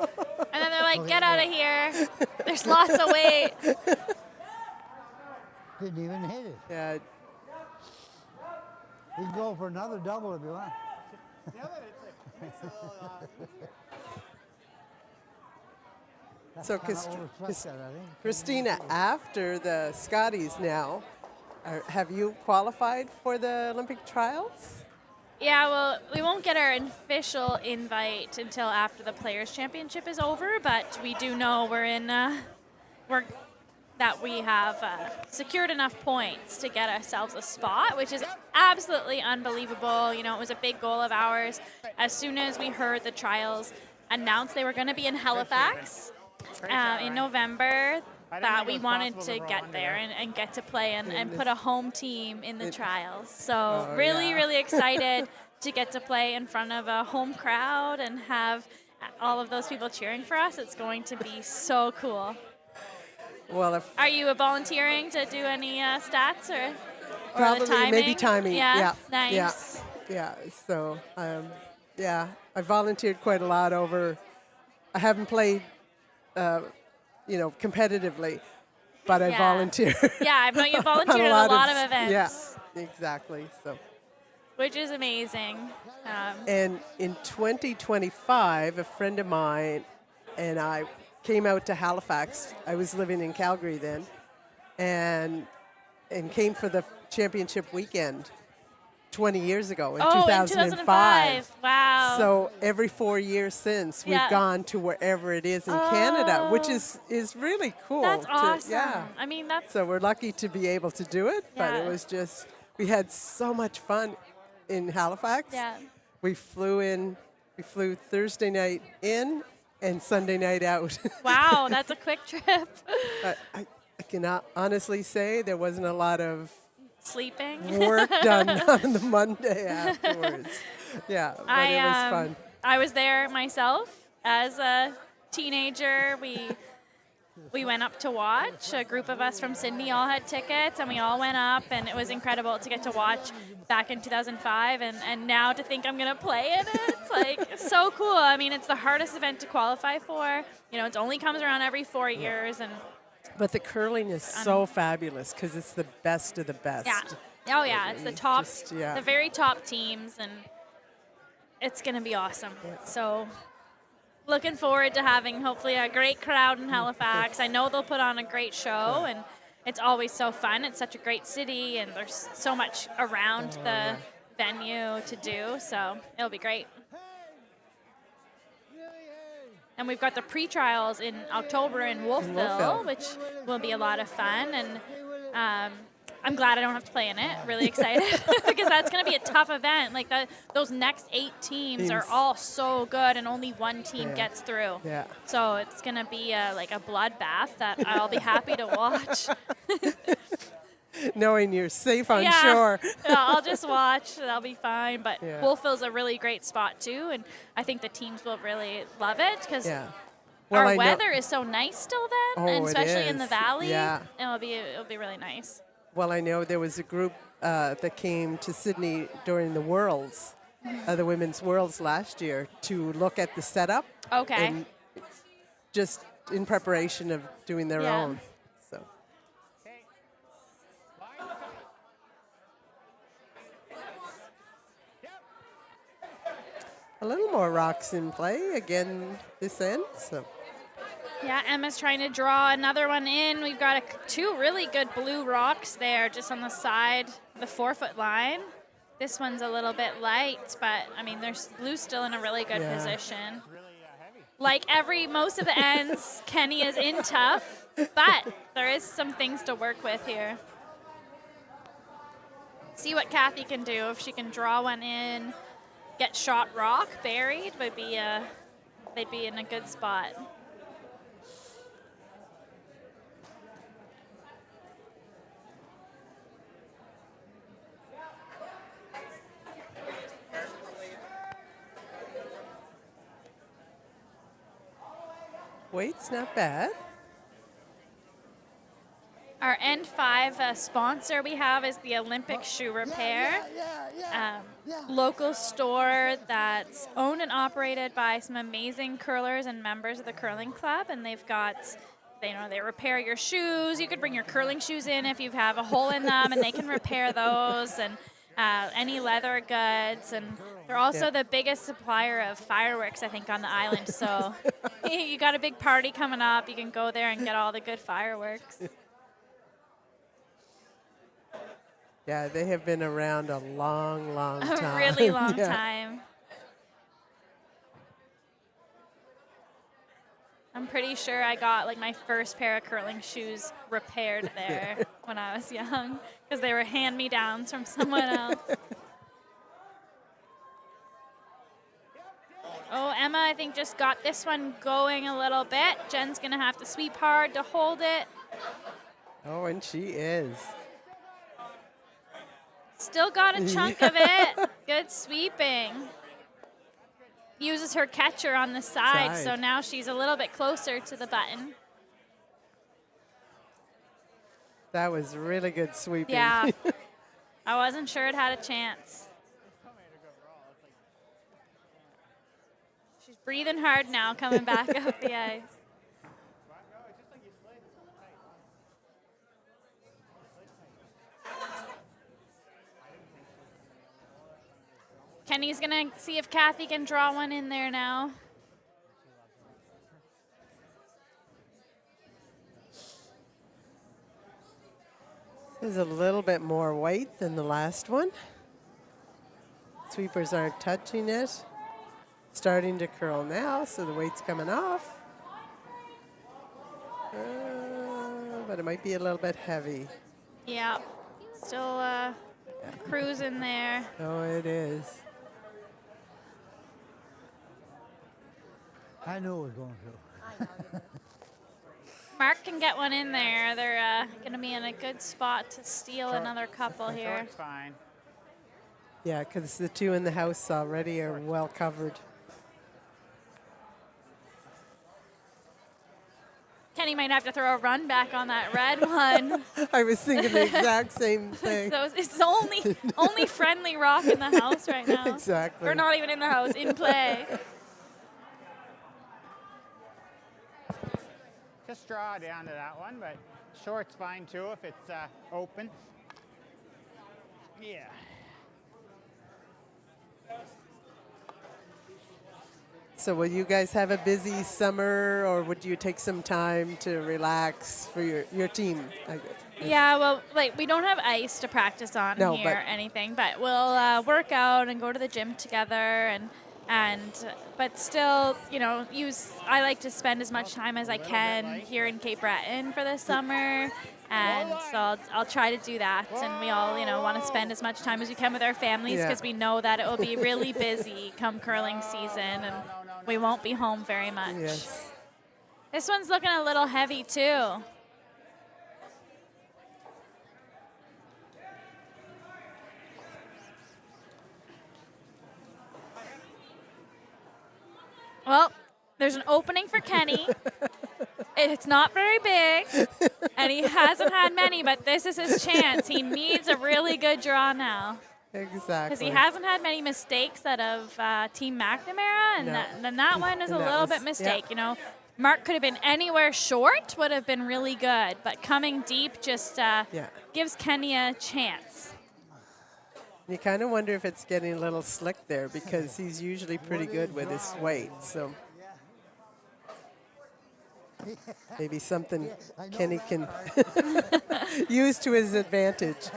And then they're like, get out of here. There's lots of weight. Didn't even hit it. Yeah. You can go for another double if you want. So, Kinda overslept that, I think. Christina, after the Scotties now, have you qualified for the Olympic trials? Yeah, well, we won't get our official invite until after the Players' Championship is over, but we do know that we have secured enough points to get ourselves a spot, which is absolutely unbelievable. You know, it was a big goal of ours. As soon as we heard the trials announced they were going to be in Halifax in November, that we wanted to get there and get to play and put a home team in the trials. So really excited to get to play in front of a home crowd and have all of those people cheering for us. It's going to be so cool. Well, Are you volunteering to do any stats or probably the timing? maybe timing. Yeah, Nice. nice. Yeah. So, I volunteered quite a lot over. I haven't played, competitively, but I Yeah. volunteer. Yeah, I've known you on volunteered at a lot of events, Yeah, exactly. So, which is amazing. and in 2025, a friend of mine and I came out to Halifax. I was living in Calgary then, and came for the championship weekend 20 years ago in 2005. Wow. So every 4 years since, we've Yeah. gone to wherever it is in Canada, which is really cool. That's awesome. Yeah. I mean, that's So we're lucky to be able to do it, but Yeah. it was just, we had so much fun in Halifax. yeah. We flew Thursday night in and Sunday night out. Wow, that's a quick trip. But I cannot honestly say there wasn't a lot of Sleeping. work done on the Monday afterwards. Yeah, but it was fun. I was there myself as a teenager. We went up to watch. A group of us from Sydney all had tickets, and we all went up, and it was incredible to get to watch back in 2005, and now to think I'm going to play in it. It's like so cool. I mean, it's the hardest event to qualify for. You know, it only comes around every 4 years, and But the curling is so fabulous because it's the best of the best. yeah. Oh, yeah. It's the top, Just, yeah. the very top teams, and it's going to be awesome. So looking forward to having hopefully a great crowd in Halifax. I know they'll put on a great show, and it's always so fun. It's such a great city, and there's so much around the venue to do, so it'll be great. And we've got the pre-trials in October in Wolfville, Wolfville. which will be a lot of fun. And I'm glad I don't have to play in it. Really excited because that's going to be a tough event. Like those next 8 teams are all so good, and only one team gets through. Yeah. So it's going to be like a bloodbath that I'll be happy to watch. Knowing you're safe on shore. Yeah, I'll just watch. That'll be fine. But Yeah. Wolfville's a really great spot too, and I think the teams will really love it because Yeah. Well, I our know- weather is so nice still then, and Oh, it especially in the is. valley. Yeah. It'll be really nice. Well, I know there was a group that came to Sydney during the Worlds, the Women's Worlds last year, to look at the setup. Okay. And just in preparation of doing their Yeah. own. So. A little more rocks in play again this end. So. Yeah, Emma's trying to draw another one in. We've got 2 really good blue rocks there just on the side, the 4-foot line. This one's a little bit light, but I mean, there's blue's still in a really good position. Like most of the ends, Kenny is in tough, but there is some things to work with here. See what Kathy can do. If she can draw one in, get shot rock buried, they'd be in a good spot. Weight's not bad. Our End 5 sponsor we have is the Olympic Shoe Repair. Local store that's owned and operated by some amazing curlers and members of the curling club, and they've got, they repair your shoes. You could bring your curling shoes in if you have a hole in them, and they can repair those, and any leather goods. And they're also the biggest supplier of fireworks, I think, on the island. So you got a big party coming up, you can go there and get all the good fireworks. Yeah, they have been around a long, long time. A really long time. I'm pretty sure I got like my first pair of curling shoes repaired there when I was young, because they were hand-me-downs from someone else. Oh, Emma, I think, just got this one going a little bit. Jen's going to have to sweep hard to hold it. Oh, and she is. Still got a chunk of it. Good sweeping. Uses her catcher on the side, so now she's a little bit closer to the button. That was really good sweeping. Yeah. I wasn't sure it had a chance. She's breathing hard now, coming back up the ice. Kenny's going to see if Kathy can draw one in there now. This is a little bit more weight than the last one. Sweepers aren't touching it. Starting to curl now, so the weight's coming off. But it might be a little bit heavy. Yeah, still cruising there. Oh, it is. I knew it was going to. Mark can get one in there. They're going to be in a good spot to steal another couple here. Short's fine. Yeah, because the two in the house already are well covered. Kenny might have to throw a run back on that red one. I was thinking the exact same thing. So it's the only friendly rock in the house right now. Exactly. Or not even in the house, in play. Just draw down to that one, but short's fine too if it's open. Yeah. So will you guys have a busy summer, or would you take some time to relax for your team? I guess? Yeah, well, like, we don't have ice to practice on here or anything, but we'll work out and go to the gym together, but still, I like to spend as much time as I can here in Cape Breton for the summer, and so I'll try to do that, and we all, want to spend as much time as we can with our families, because we know that it will be really busy come curling season, and we won't be home very much. Yes. This one's looking a little heavy too. Well, there's an opening for Kenny. It's not very big, and he hasn't had many, but this is his chance. He needs a really good draw now. Exactly. Because he hasn't had many mistakes out of Team MacNamara, and then that one is a little bit mistake. Mark could have been anywhere short, would have been really good, but coming deep just gives Kenny a chance. You kind of wonder if it's getting a little slick there, because he's usually pretty good with his weight. So maybe something Kenny can use to his advantage.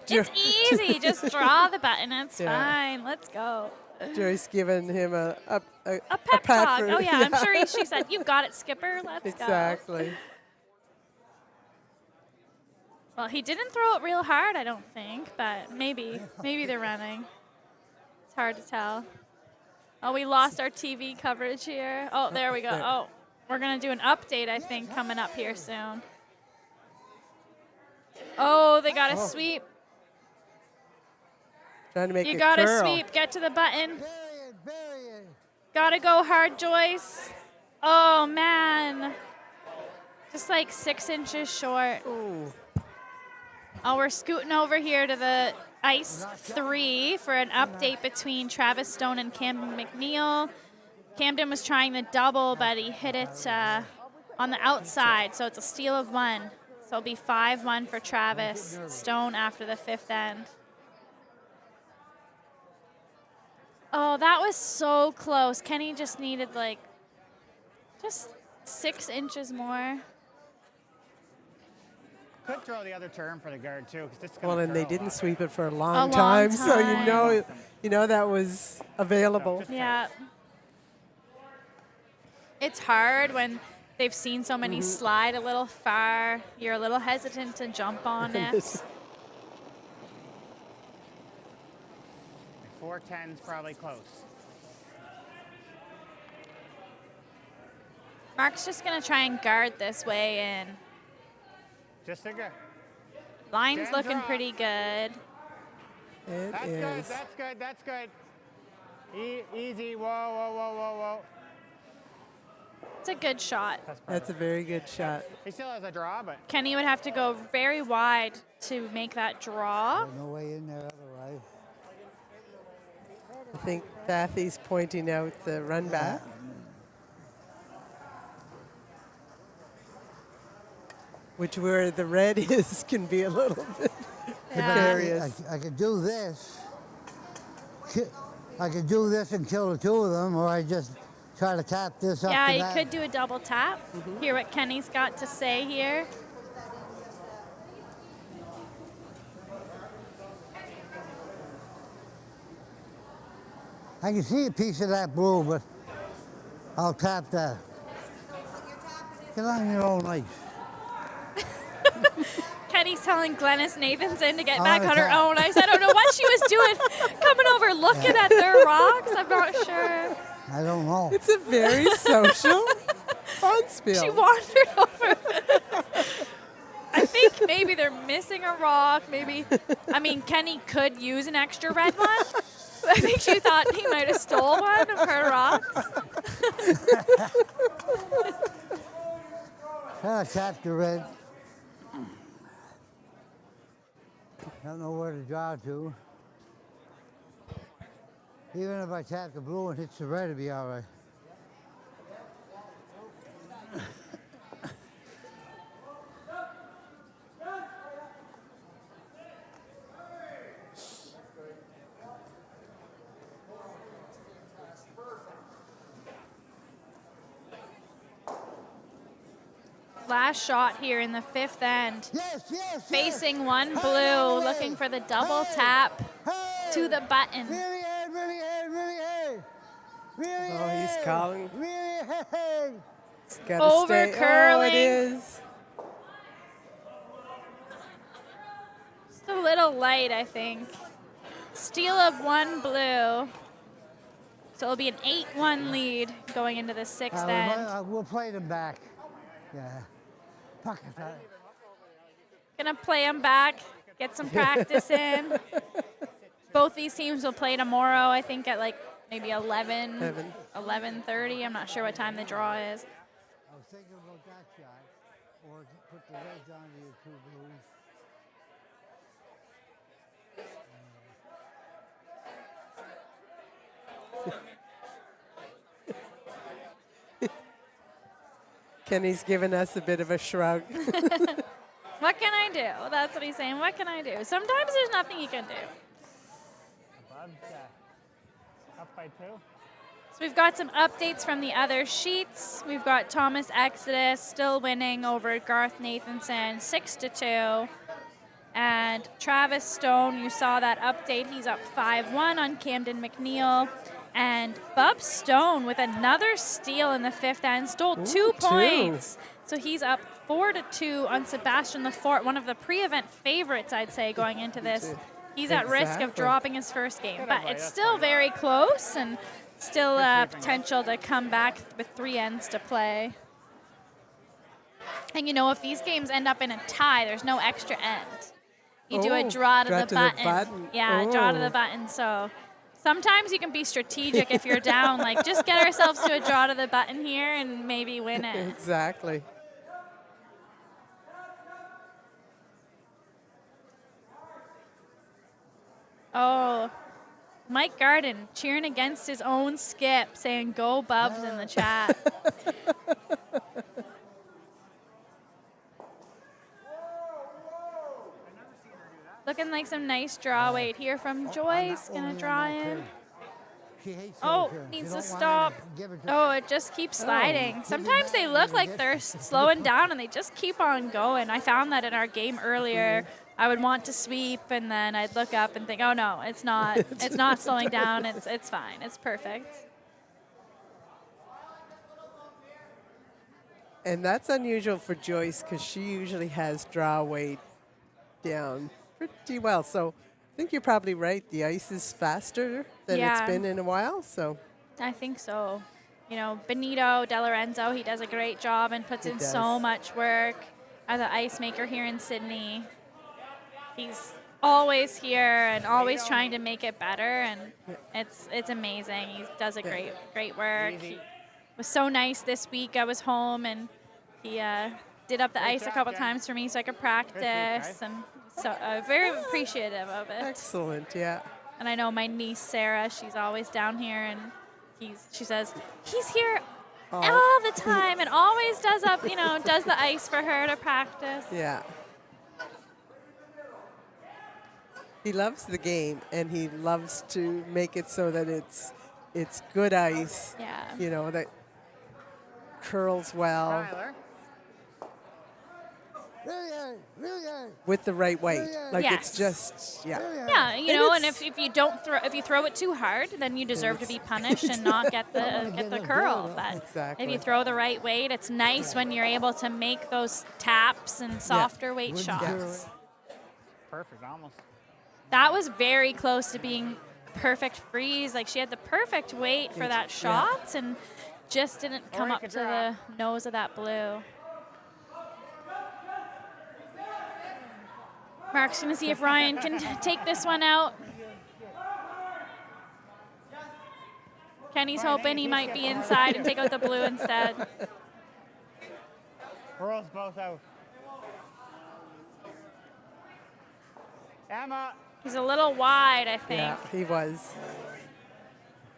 It's easy. Just draw the button. It's fine. Let's go. Joyce giving him a pep talk. Oh, yeah. I'm sure she said, "You got it, Skipper. Let's go." Exactly. Well, he didn't throw it real hard, I don't think, but maybe they're running. It's hard to tell. Oh, we lost our TV coverage here. Oh, there we go. There. Oh, we're going to do an update, I think, coming up here soon. Oh, they got a sweep. Trying to make You it got to curl. sweep. Get to the button. Bury it. Got to go hard, Joyce. Oh, man. Just like 6 inches short. Ooh. Oh, we're scooting over here to the ice 3 for an update between Travis Stone and Camden McNeil. Camden was trying the double, but he hit it on the outside, so it's a steal of 1. So it'll be 5-1 for Travis Stone after the 5th end. Oh, that was so close. Kenny just needed like just 6 inches more. Could throw the other term for the guard too, because this is Well, gonna and they curl a didn't lot. sweep it for a long long time, so time. you know that was available. Yeah. It's hard when they've seen so many slide a little far. You're a little hesitant to jump on it. 410's probably close. Mark's just going to try and guard this way in. Just a good. Line's Stand looking drop. pretty good. It That's is. good. That's good. That's good. Easy. Whoa, whoa, whoa, whoa, whoa. It's a good shot. That's a very good shot. He still has a draw, but Kenny would have to go very wide to make that draw. No way in there otherwise. I think Bathy's pointing out the run back. Which where the red is can be a little bit precarious. I could do this. I could do this and kill the 2 of them, or I just try to tap this up Yeah, to you that. could do a double tap. Hear what Kenny's got to say here. I can see a piece of that blue, but I'll tap that. Get on your own ice. Kenny's telling Glennis Nathanson to get Oh, back on her okay. own ice. I don't know what she was doing, coming over looking at their rocks. I'm not sure. I don't know. It's a very social on Spiel. She wandered over. I think maybe they're missing a rock. Maybe, I mean, Kenny could use an extra red one. I think she thought he might have stole one of her rocks. I'll tap the red. Don't know where to draw to. Even if I tap the blue and hits the red, it'll be all right. Last shot here in the 5th end. Yes. Facing one blue, looking for the double tap to the button. Really hard, really hard, really hard. Really Oh, he's hard. calling. Really hard. It's gotta Over stay. curling. Oh, it is. Just a little light, I think. Steal of 1 blue. So it'll be an 8-1 lead going into the 6th end. We'll play them back. Yeah. Fuck it. Gonna play them back, get some practice in. Both these teams will play tomorrow, I think at like maybe 11:30. I'm not sure what time the draw is. I was thinking about that shot, or put the reds onto your 2 blues. Kenny's giving us a bit of a shrug. What can I do? That's what he's saying. What can I do? Sometimes there's nothing you can do. Bob's up by 2. So we've got some updates from the other sheets. We've got Thomas Exodus still winning over Garth Nathanson 6-2. And Travis Stone, you saw that update. He's up 5-1 on Camden McNeil. And Bastion with another steal in the 5th end, stole 2 points. So he's up 4-2 on Sebastian Lefort, one of the pre-event favorites, I'd say, going into this. He's at risk of dropping his first game, but it's still very close and still potential to come back with 3 ends to play. And, you know, if these games end up in a tie, there's no extra end. You do a draw to the button. Yeah, draw to the button. So sometimes you can be strategic if you're down, like just get ourselves to a draw to the button here and maybe win it. Exactly. Oh, Mike Garden cheering against his own skip, saying go Bubs in the chat. Looking like some nice draw weight here from Joyce. Gonna draw in. Oh, needs to stop. Oh, it just keeps sliding. Sometimes they look like they're slowing down and they just keep on going. I found that in our game earlier. I would want to sweep and then I'd look up and think, oh no, it's not. It's not slowing down. It's fine. It's perfect. And that's unusual for Joyce because she usually has draw weight down pretty well. So I think you're probably right. The ice is faster than it's been in a while. So I think so. You know, Benito De Lorenzo, he does a great job and puts in so much work as an ice maker here in Sydney. He's always here and always trying to make it better, and it's amazing. He does a great work. He was so nice this week. I was home and he did up the ice a couple times for me so I could practice, and so very appreciative of it. Excellent, yeah. And I know my niece Sarah, she's always down here, and she says he's here all the time and always does the ice for her to practice. Yeah. He loves the game, and he loves to make it so that it's good ice. Yeah. You know, that curls well. With the right weight. Like it's just, Yeah, you know, and if you don't if you throw it too hard, then you deserve to be punished and not get the curl. But if you throw the right weight, it's nice when you're able to make those taps and softer weight shots. Perfect, almost. That was very close to being perfect freeze. Like she had the perfect weight for that shot and just didn't come up to the nose of that blue. Mark's going to see if Ryan can take this one out. Kenny's hoping he might be inside and take out the blue instead. Girls both out. Emma. He's a little wide, I think. Yeah, he was.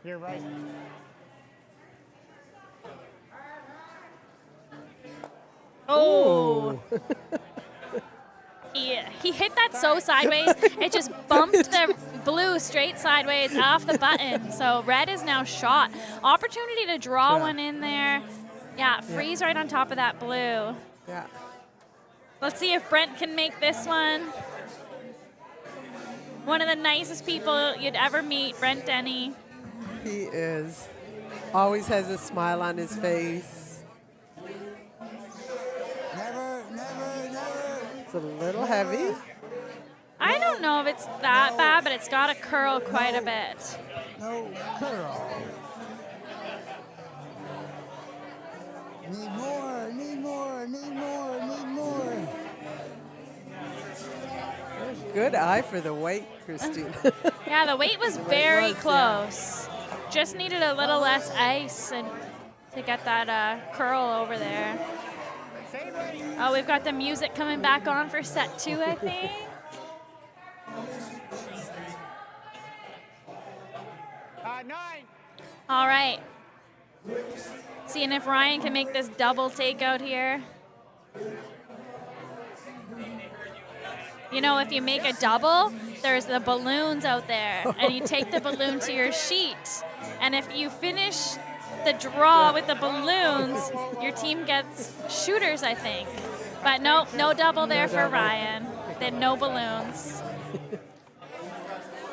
You're right. Oh. He hit that so sideways, it just bumped the blue straight sideways off the button. So red is now shot. Opportunity to draw one in there. Yeah, freeze right on top of that blue. Yeah. Let's see if Brent can make this one. One of the nicest people you'd ever meet, Brent Denny. He is. Always has a smile on his face. Never. It's a little heavy. I don't know if it's that bad, but it's got to curl quite a bit. No curl. Need more. Good eye for the weight, Christine. Yeah, the weight was very close. Just needed a little less ice and to get that curl over there. Oh, we've got the music coming back on for set 2, I think. Nine. All right. Seeing if Ryan can make this double takeout here. You know, if you make a double, there's the balloons out there, and you take the balloon to your sheet. And if you finish the draw with the balloons, your team gets shooters, I think. But no double there for Ryan. Then no balloons.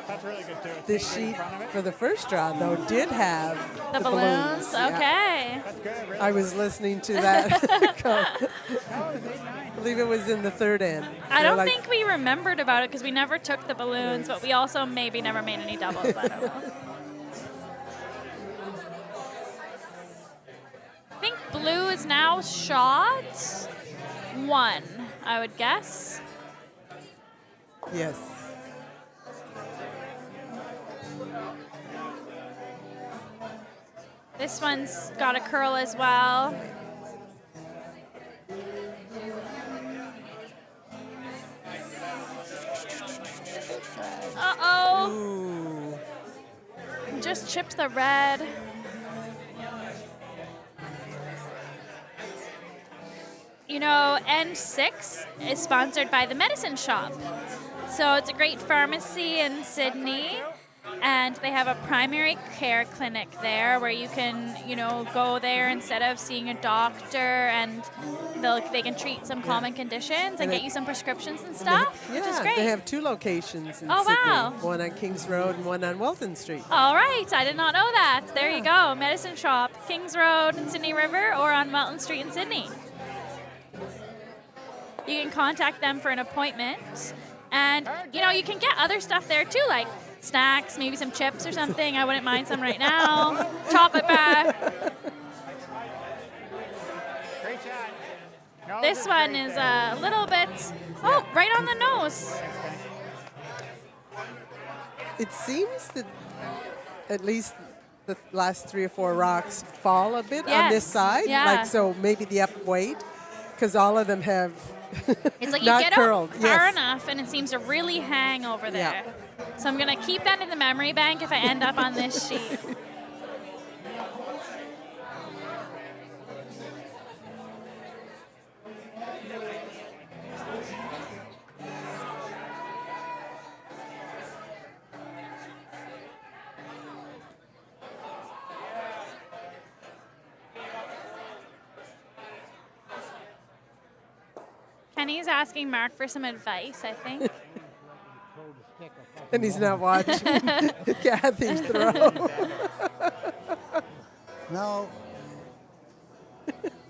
That's really good too. This See in sheet front of it? for the first draw, though, did have The balloons. Yeah. Okay. That's good. Really I was listening to that. No, it was 8-9. I believe it was in the third end. I They're don't like, think we remembered about it because we never took the balloons, but we also maybe never made any doubles. I don't know. I think blue is now shot 1, I would guess. Yes. This one's got a curl as well. Uh-oh. Ooh. Just chipped the red. You know, N6 is sponsored by the Medicine Shop. So it's a great pharmacy in Sydney. And they have a primary care clinic there where you can, you know, go there instead of seeing a doctor, and they can treat some common conditions and get you some prescriptions and stuff, which is great. They have 2 locations in Oh, Sydney. wow. One on Kings Road and one on Welton Street. All right, I did not know that. There you go. Medicine Shop, Kings Road in Sydney River, or on Mountain Street in Sydney. You can contact them for an appointment. And, you know, you can get other stuff there too, like snacks, maybe some chips or something. I wouldn't mind some right now. Chocolate bar. Great shot. No, This one is a little bit, right on the nose. It seems that at least the last 3 or 4 rocks fall a bit on this Yes, side. yeah. Like, so maybe the up weight, because all of them have It's like not you get curled. out far Yes. enough and it seems to really hang over there. Yeah. So I'm going to keep that in the memory bank if I end up on this sheet. Kenny's asking Mark for some advice, I think. And he's not watching Kathy's throw. No.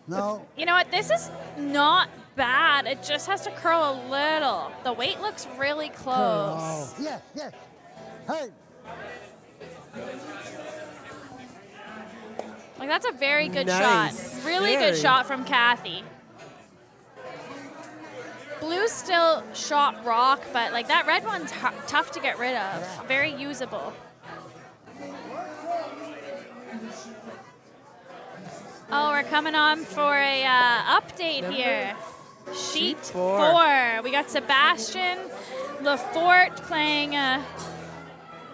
No. You know what? This is not bad. It just has to curl a little. The weight looks really close. Oh, yes, yes. Hey. Like, that's a very good Nice. shot. Really Very. good shot from Kathy. Blue's still shot rock, but like that red one's tough to get rid of. Very usable. Oh, we're coming on for a update here. Sheet 4. We got Sebastian Lefort playing a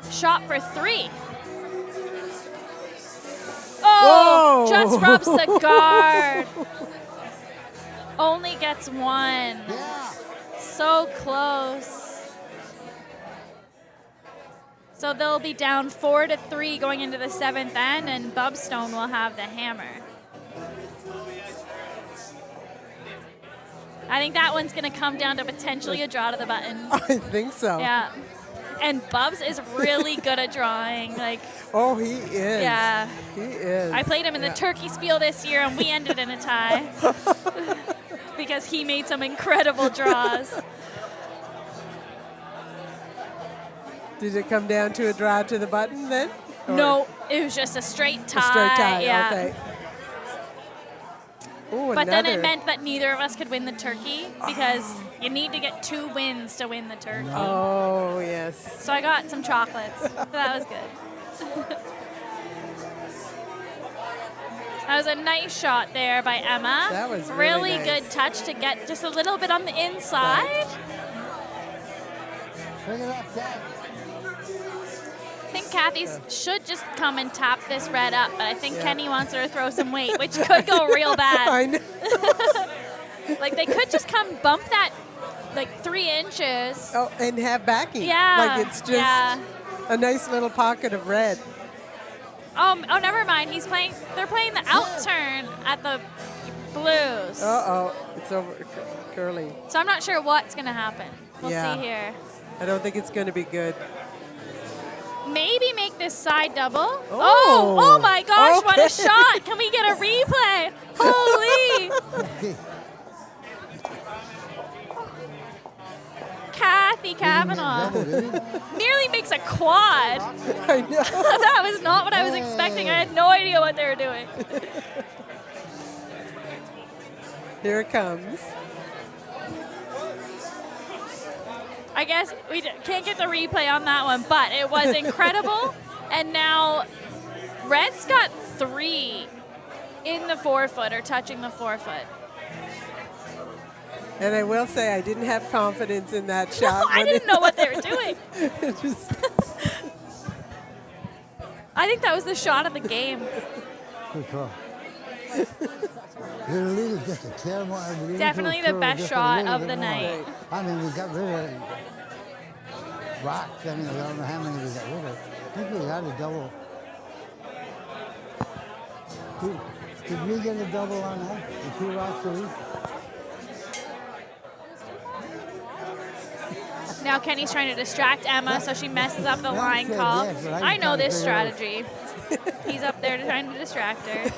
shot for 3. Oh, Whoa. just rubs the guard. Only gets 1. Yeah. So close. So they'll be down 4-3 going into the 7th end, and Bubstone will have the hammer. I think that one's going to come down to potentially a draw to the button. I think so. Yeah. And Bubs is really good at drawing. Like, Oh, he is. yeah. He is. I played him in the Turkey Spiel this year, and we ended in a tie because he made some incredible draws. Did it come down to a draw to the button then? Or No, it was just a straight tie. A straight tie, Yeah. okay. Ooh, But then it another. meant that neither of us could win the turkey because you need to get 2 wins to win the turkey. Oh, yes. So I got some chocolates. That was good. That was a nice shot there by Emma. That was really nice. good touch to get just a little bit on the inside. Bring it up, Dad. I think Kathy should just come and tap this red up, but I think Kenny wants her to throw some weight, which could go real bad. I know. Like, they could just come bump that, like, 3 inches. Oh, and have backing. Yeah. Like it's just a nice little pocket of red. Oh, never mind. They're playing the out turn at the Blues. Uh-oh. It's over curling. So I'm not sure what's going to happen. We'll Yeah. see here. I don't think it's going to be good. maybe make this side double. Oh my gosh, what a shot. Can we get a replay? Holy. Kathy Kavanaugh nearly makes a quad. I know. That was not what I was expecting. I had no idea what they were doing. Here it comes. I guess we can't get the replay on that one, but it was incredible. And now Red's got 3 in the 4-foot or touching the 4-foot. And I will say I didn't have confidence in that shot. I didn't know what they were doing. I think that was the shot of the game. Good call. Just a terrible, Definitely the best shot of the night. I mean, we got rid of rocks. I don't know how many we got rid of. I think we got a double. Did we get a double on that? The 2 rocks a week? Now Kenny's trying to distract Emma so she messes up the line call. I know this strategy. He's up there trying to distract her.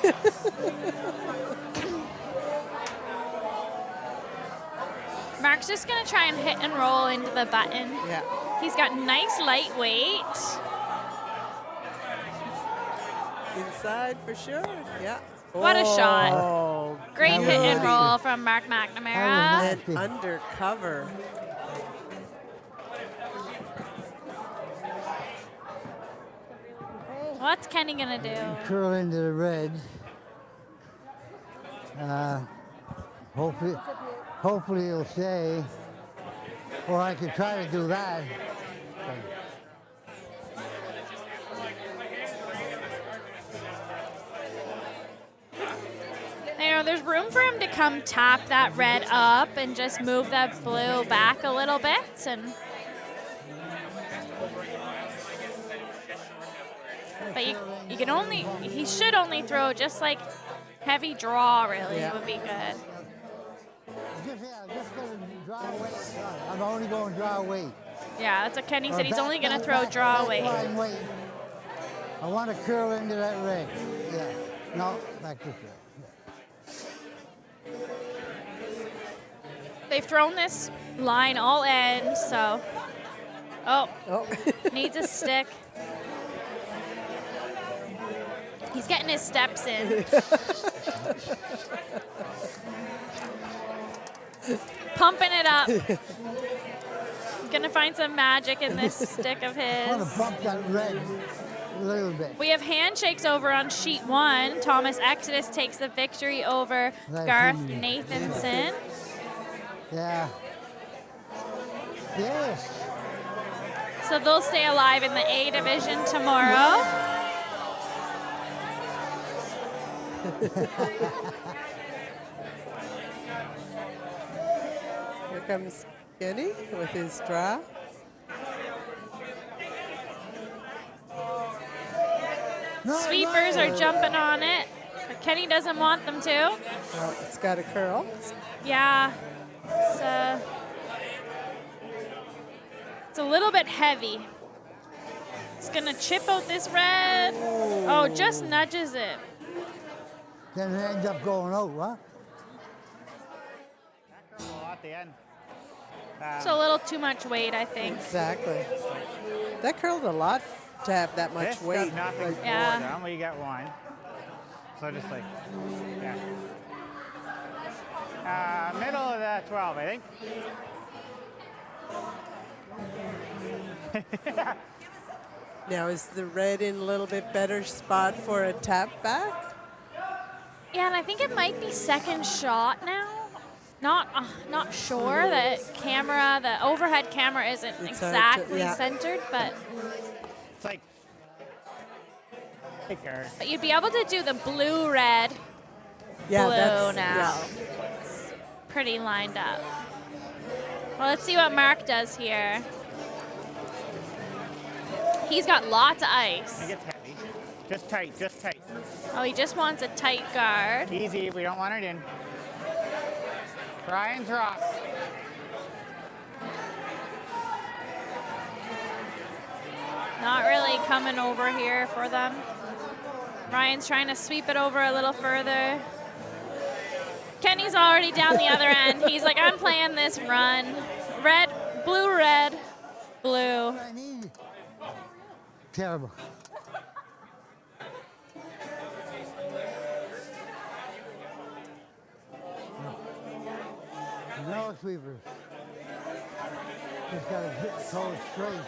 Mark's just going to try and hit and roll into the button. Yeah. He's got nice lightweight. Inside for sure. Yeah. What a shot. Great hit and beauty. roll from Mark McNamara. And undercover. What's Kenny going to do? Curl into the red. Hopefully it'll stay. Or I could try to do that. You know, there's room for him to come tap that red up and just move that blue back a little bit. But you can only, he should only throw just like heavy draw, really, would be good. Just going to draw weight. I'm only going to draw weight. Yeah, that's what Kenny said. He's only going to throw draw weight. Weight. I want to curl into that red. Yeah. No, back this way. They've thrown this line all in, so. Oh. Needs a stick. He's getting his steps in. Pumping it up. Gonna find some magic in this stick of his. I want to bump that red a little bit. We have handshakes over on sheet 1. Thomas Exodus takes the victory over Garth Nathanson. Yeah. Yes. So they'll stay alive in the A division tomorrow. Here comes Kenny with his draw. Sweepers are jumping on it, but Kenny doesn't want them to. Oh, it's got a curl. Yeah, it's a little bit heavy. It's gonna chip out this red. Oh, just nudges it. Then it ends up going out, huh? At the end. It's a little too much weight, I think. Exactly. That curled a lot to have that much This weight. does nothing for Yeah. them. We get one. So just like, yeah. Middle of that 12, I think. Now, is the red in a little bit better spot for a tap back? Yeah, and I think it might be second shot now. Not sure. The overhead camera isn't It's hard to- exactly yeah. centered, but It's like, but you'd be able to do the blue-red Yeah, blue that's now. yeah. It's pretty lined up. Well, let's see what Mark does here. He's got lots of ice. it gets heavy. Just tight, just tight. Oh, he just wants a tight guard. Easy, we don't want it in. Try and drop. Not really coming over here for them. Ryan's trying to sweep it over a little further. Kenny's already down the other end. He's like, I'm playing this run. Red, blue. Terrible. No sweepers. Just gotta hit the toe straight.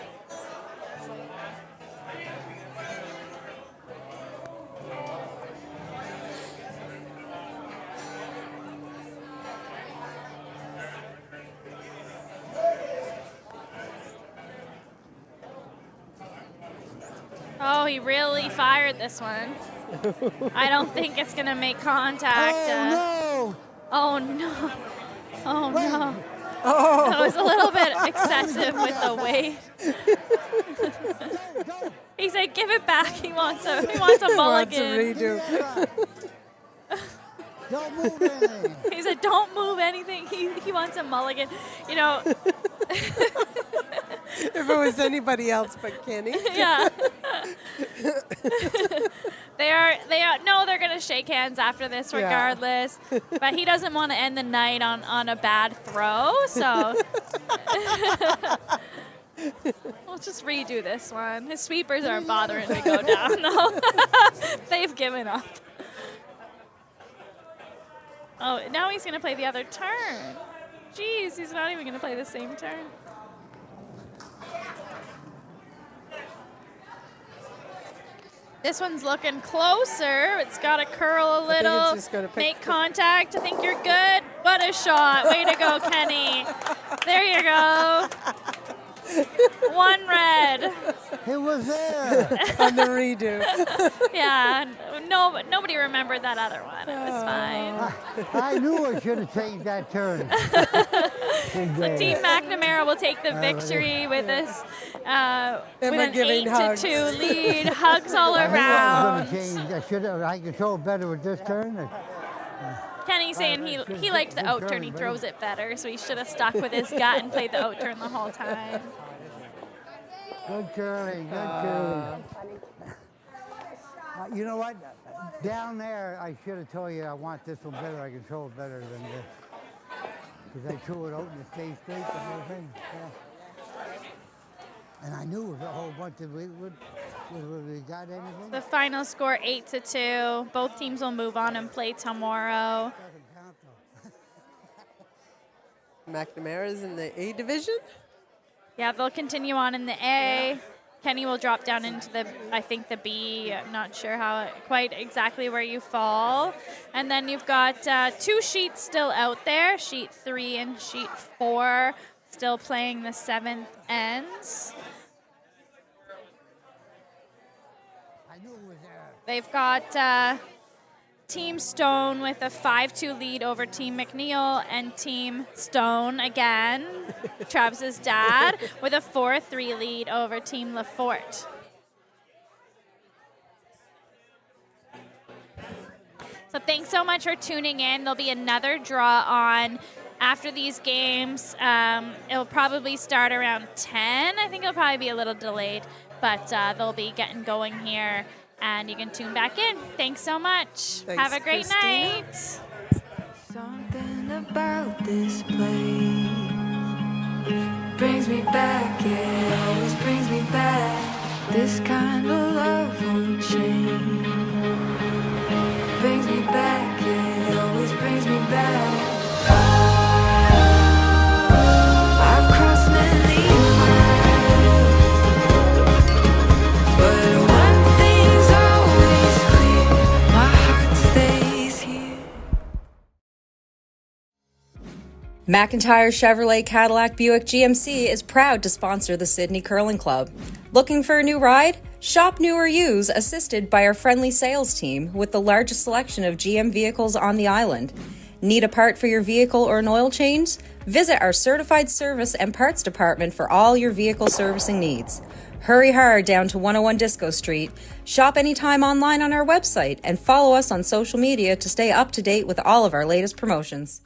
Oh, he really fired this one. I don't think it's going to make contact. Oh, no. Oh, no. Oh. That was a little bit excessive with the weight. He said, give it back. He wants a mulligan. Wants a redo. Don't move anything. He said, don't move anything. He wants a mulligan. You know. If it was anybody else but Kenny. Yeah. They're going to shake hands after this regardless. Yeah. But he doesn't want to end the night on a bad throw, so we'll just redo this one. His sweepers aren't bothering to go down, though. They've given up. Oh, now he's going to play the other turn. Jeez, he's not even going to play the same turn. This one's looking closer. It's got to curl a little, make contact. I think you're good. What a shot. Way to go, Kenny. There you go. One red. It was there. On the redo. Yeah. No, nobody remembered that other one. It was fine. I knew I should have changed that turn. So Team MacNamara will take the victory with this with an 8-2 lead. Hugs all around. I control better with this turn. Kenny's saying he liked the out turn. He throws it better, so he should have stuck with his gut and played the out turn the whole time. Good curling, good curling. You know what? Down there, I should have told you I want this one better. I control it better than this. Because I threw it out and it stayed straight, the whole thing. Yeah. And I knew it was a whole bunch of we got anything. The final score 8-2. Both teams will move on and play tomorrow. MacNamara's in the A division? Yeah, they'll continue on in the A. Kenny will drop down into the B. I'm not sure quite exactly where you fall. And then you've got 2 sheets still out there, sheet 3 and sheet 4, still playing the 7th ends. I knew it was there. They've got Team Stone with a 5-2 lead over Team McNeil, and Team Stone again, Travis's dad, with a 4-3 lead over Team Lafort. So thanks so much for tuning in. There'll be another draw on after these games. It'll probably start around 10. I think it'll probably be a little delayed, but they'll be getting going here. And you can tune back in. Thanks so much. Thanks, have a great Christina. night. Something about this place brings me back, it always brings me back. This kind of love won't change. Brings me back, it always brings me back. I've crossed many miles, but one thing's always clear, my heart stays here. McIntyre Chevrolet Cadillac Buick GMC is proud to sponsor the Sydney Curling Club. Looking for a new ride? Shop new or use, assisted by our friendly sales team with the largest selection of GM vehicles on the island. Need a part for your vehicle or an oil change? Visit our certified service and parts department for all your vehicle servicing needs. Hurry hard down to 101 Disco Street. Shop anytime online on our website and follow us on social media to stay up to date with all of our latest promotions.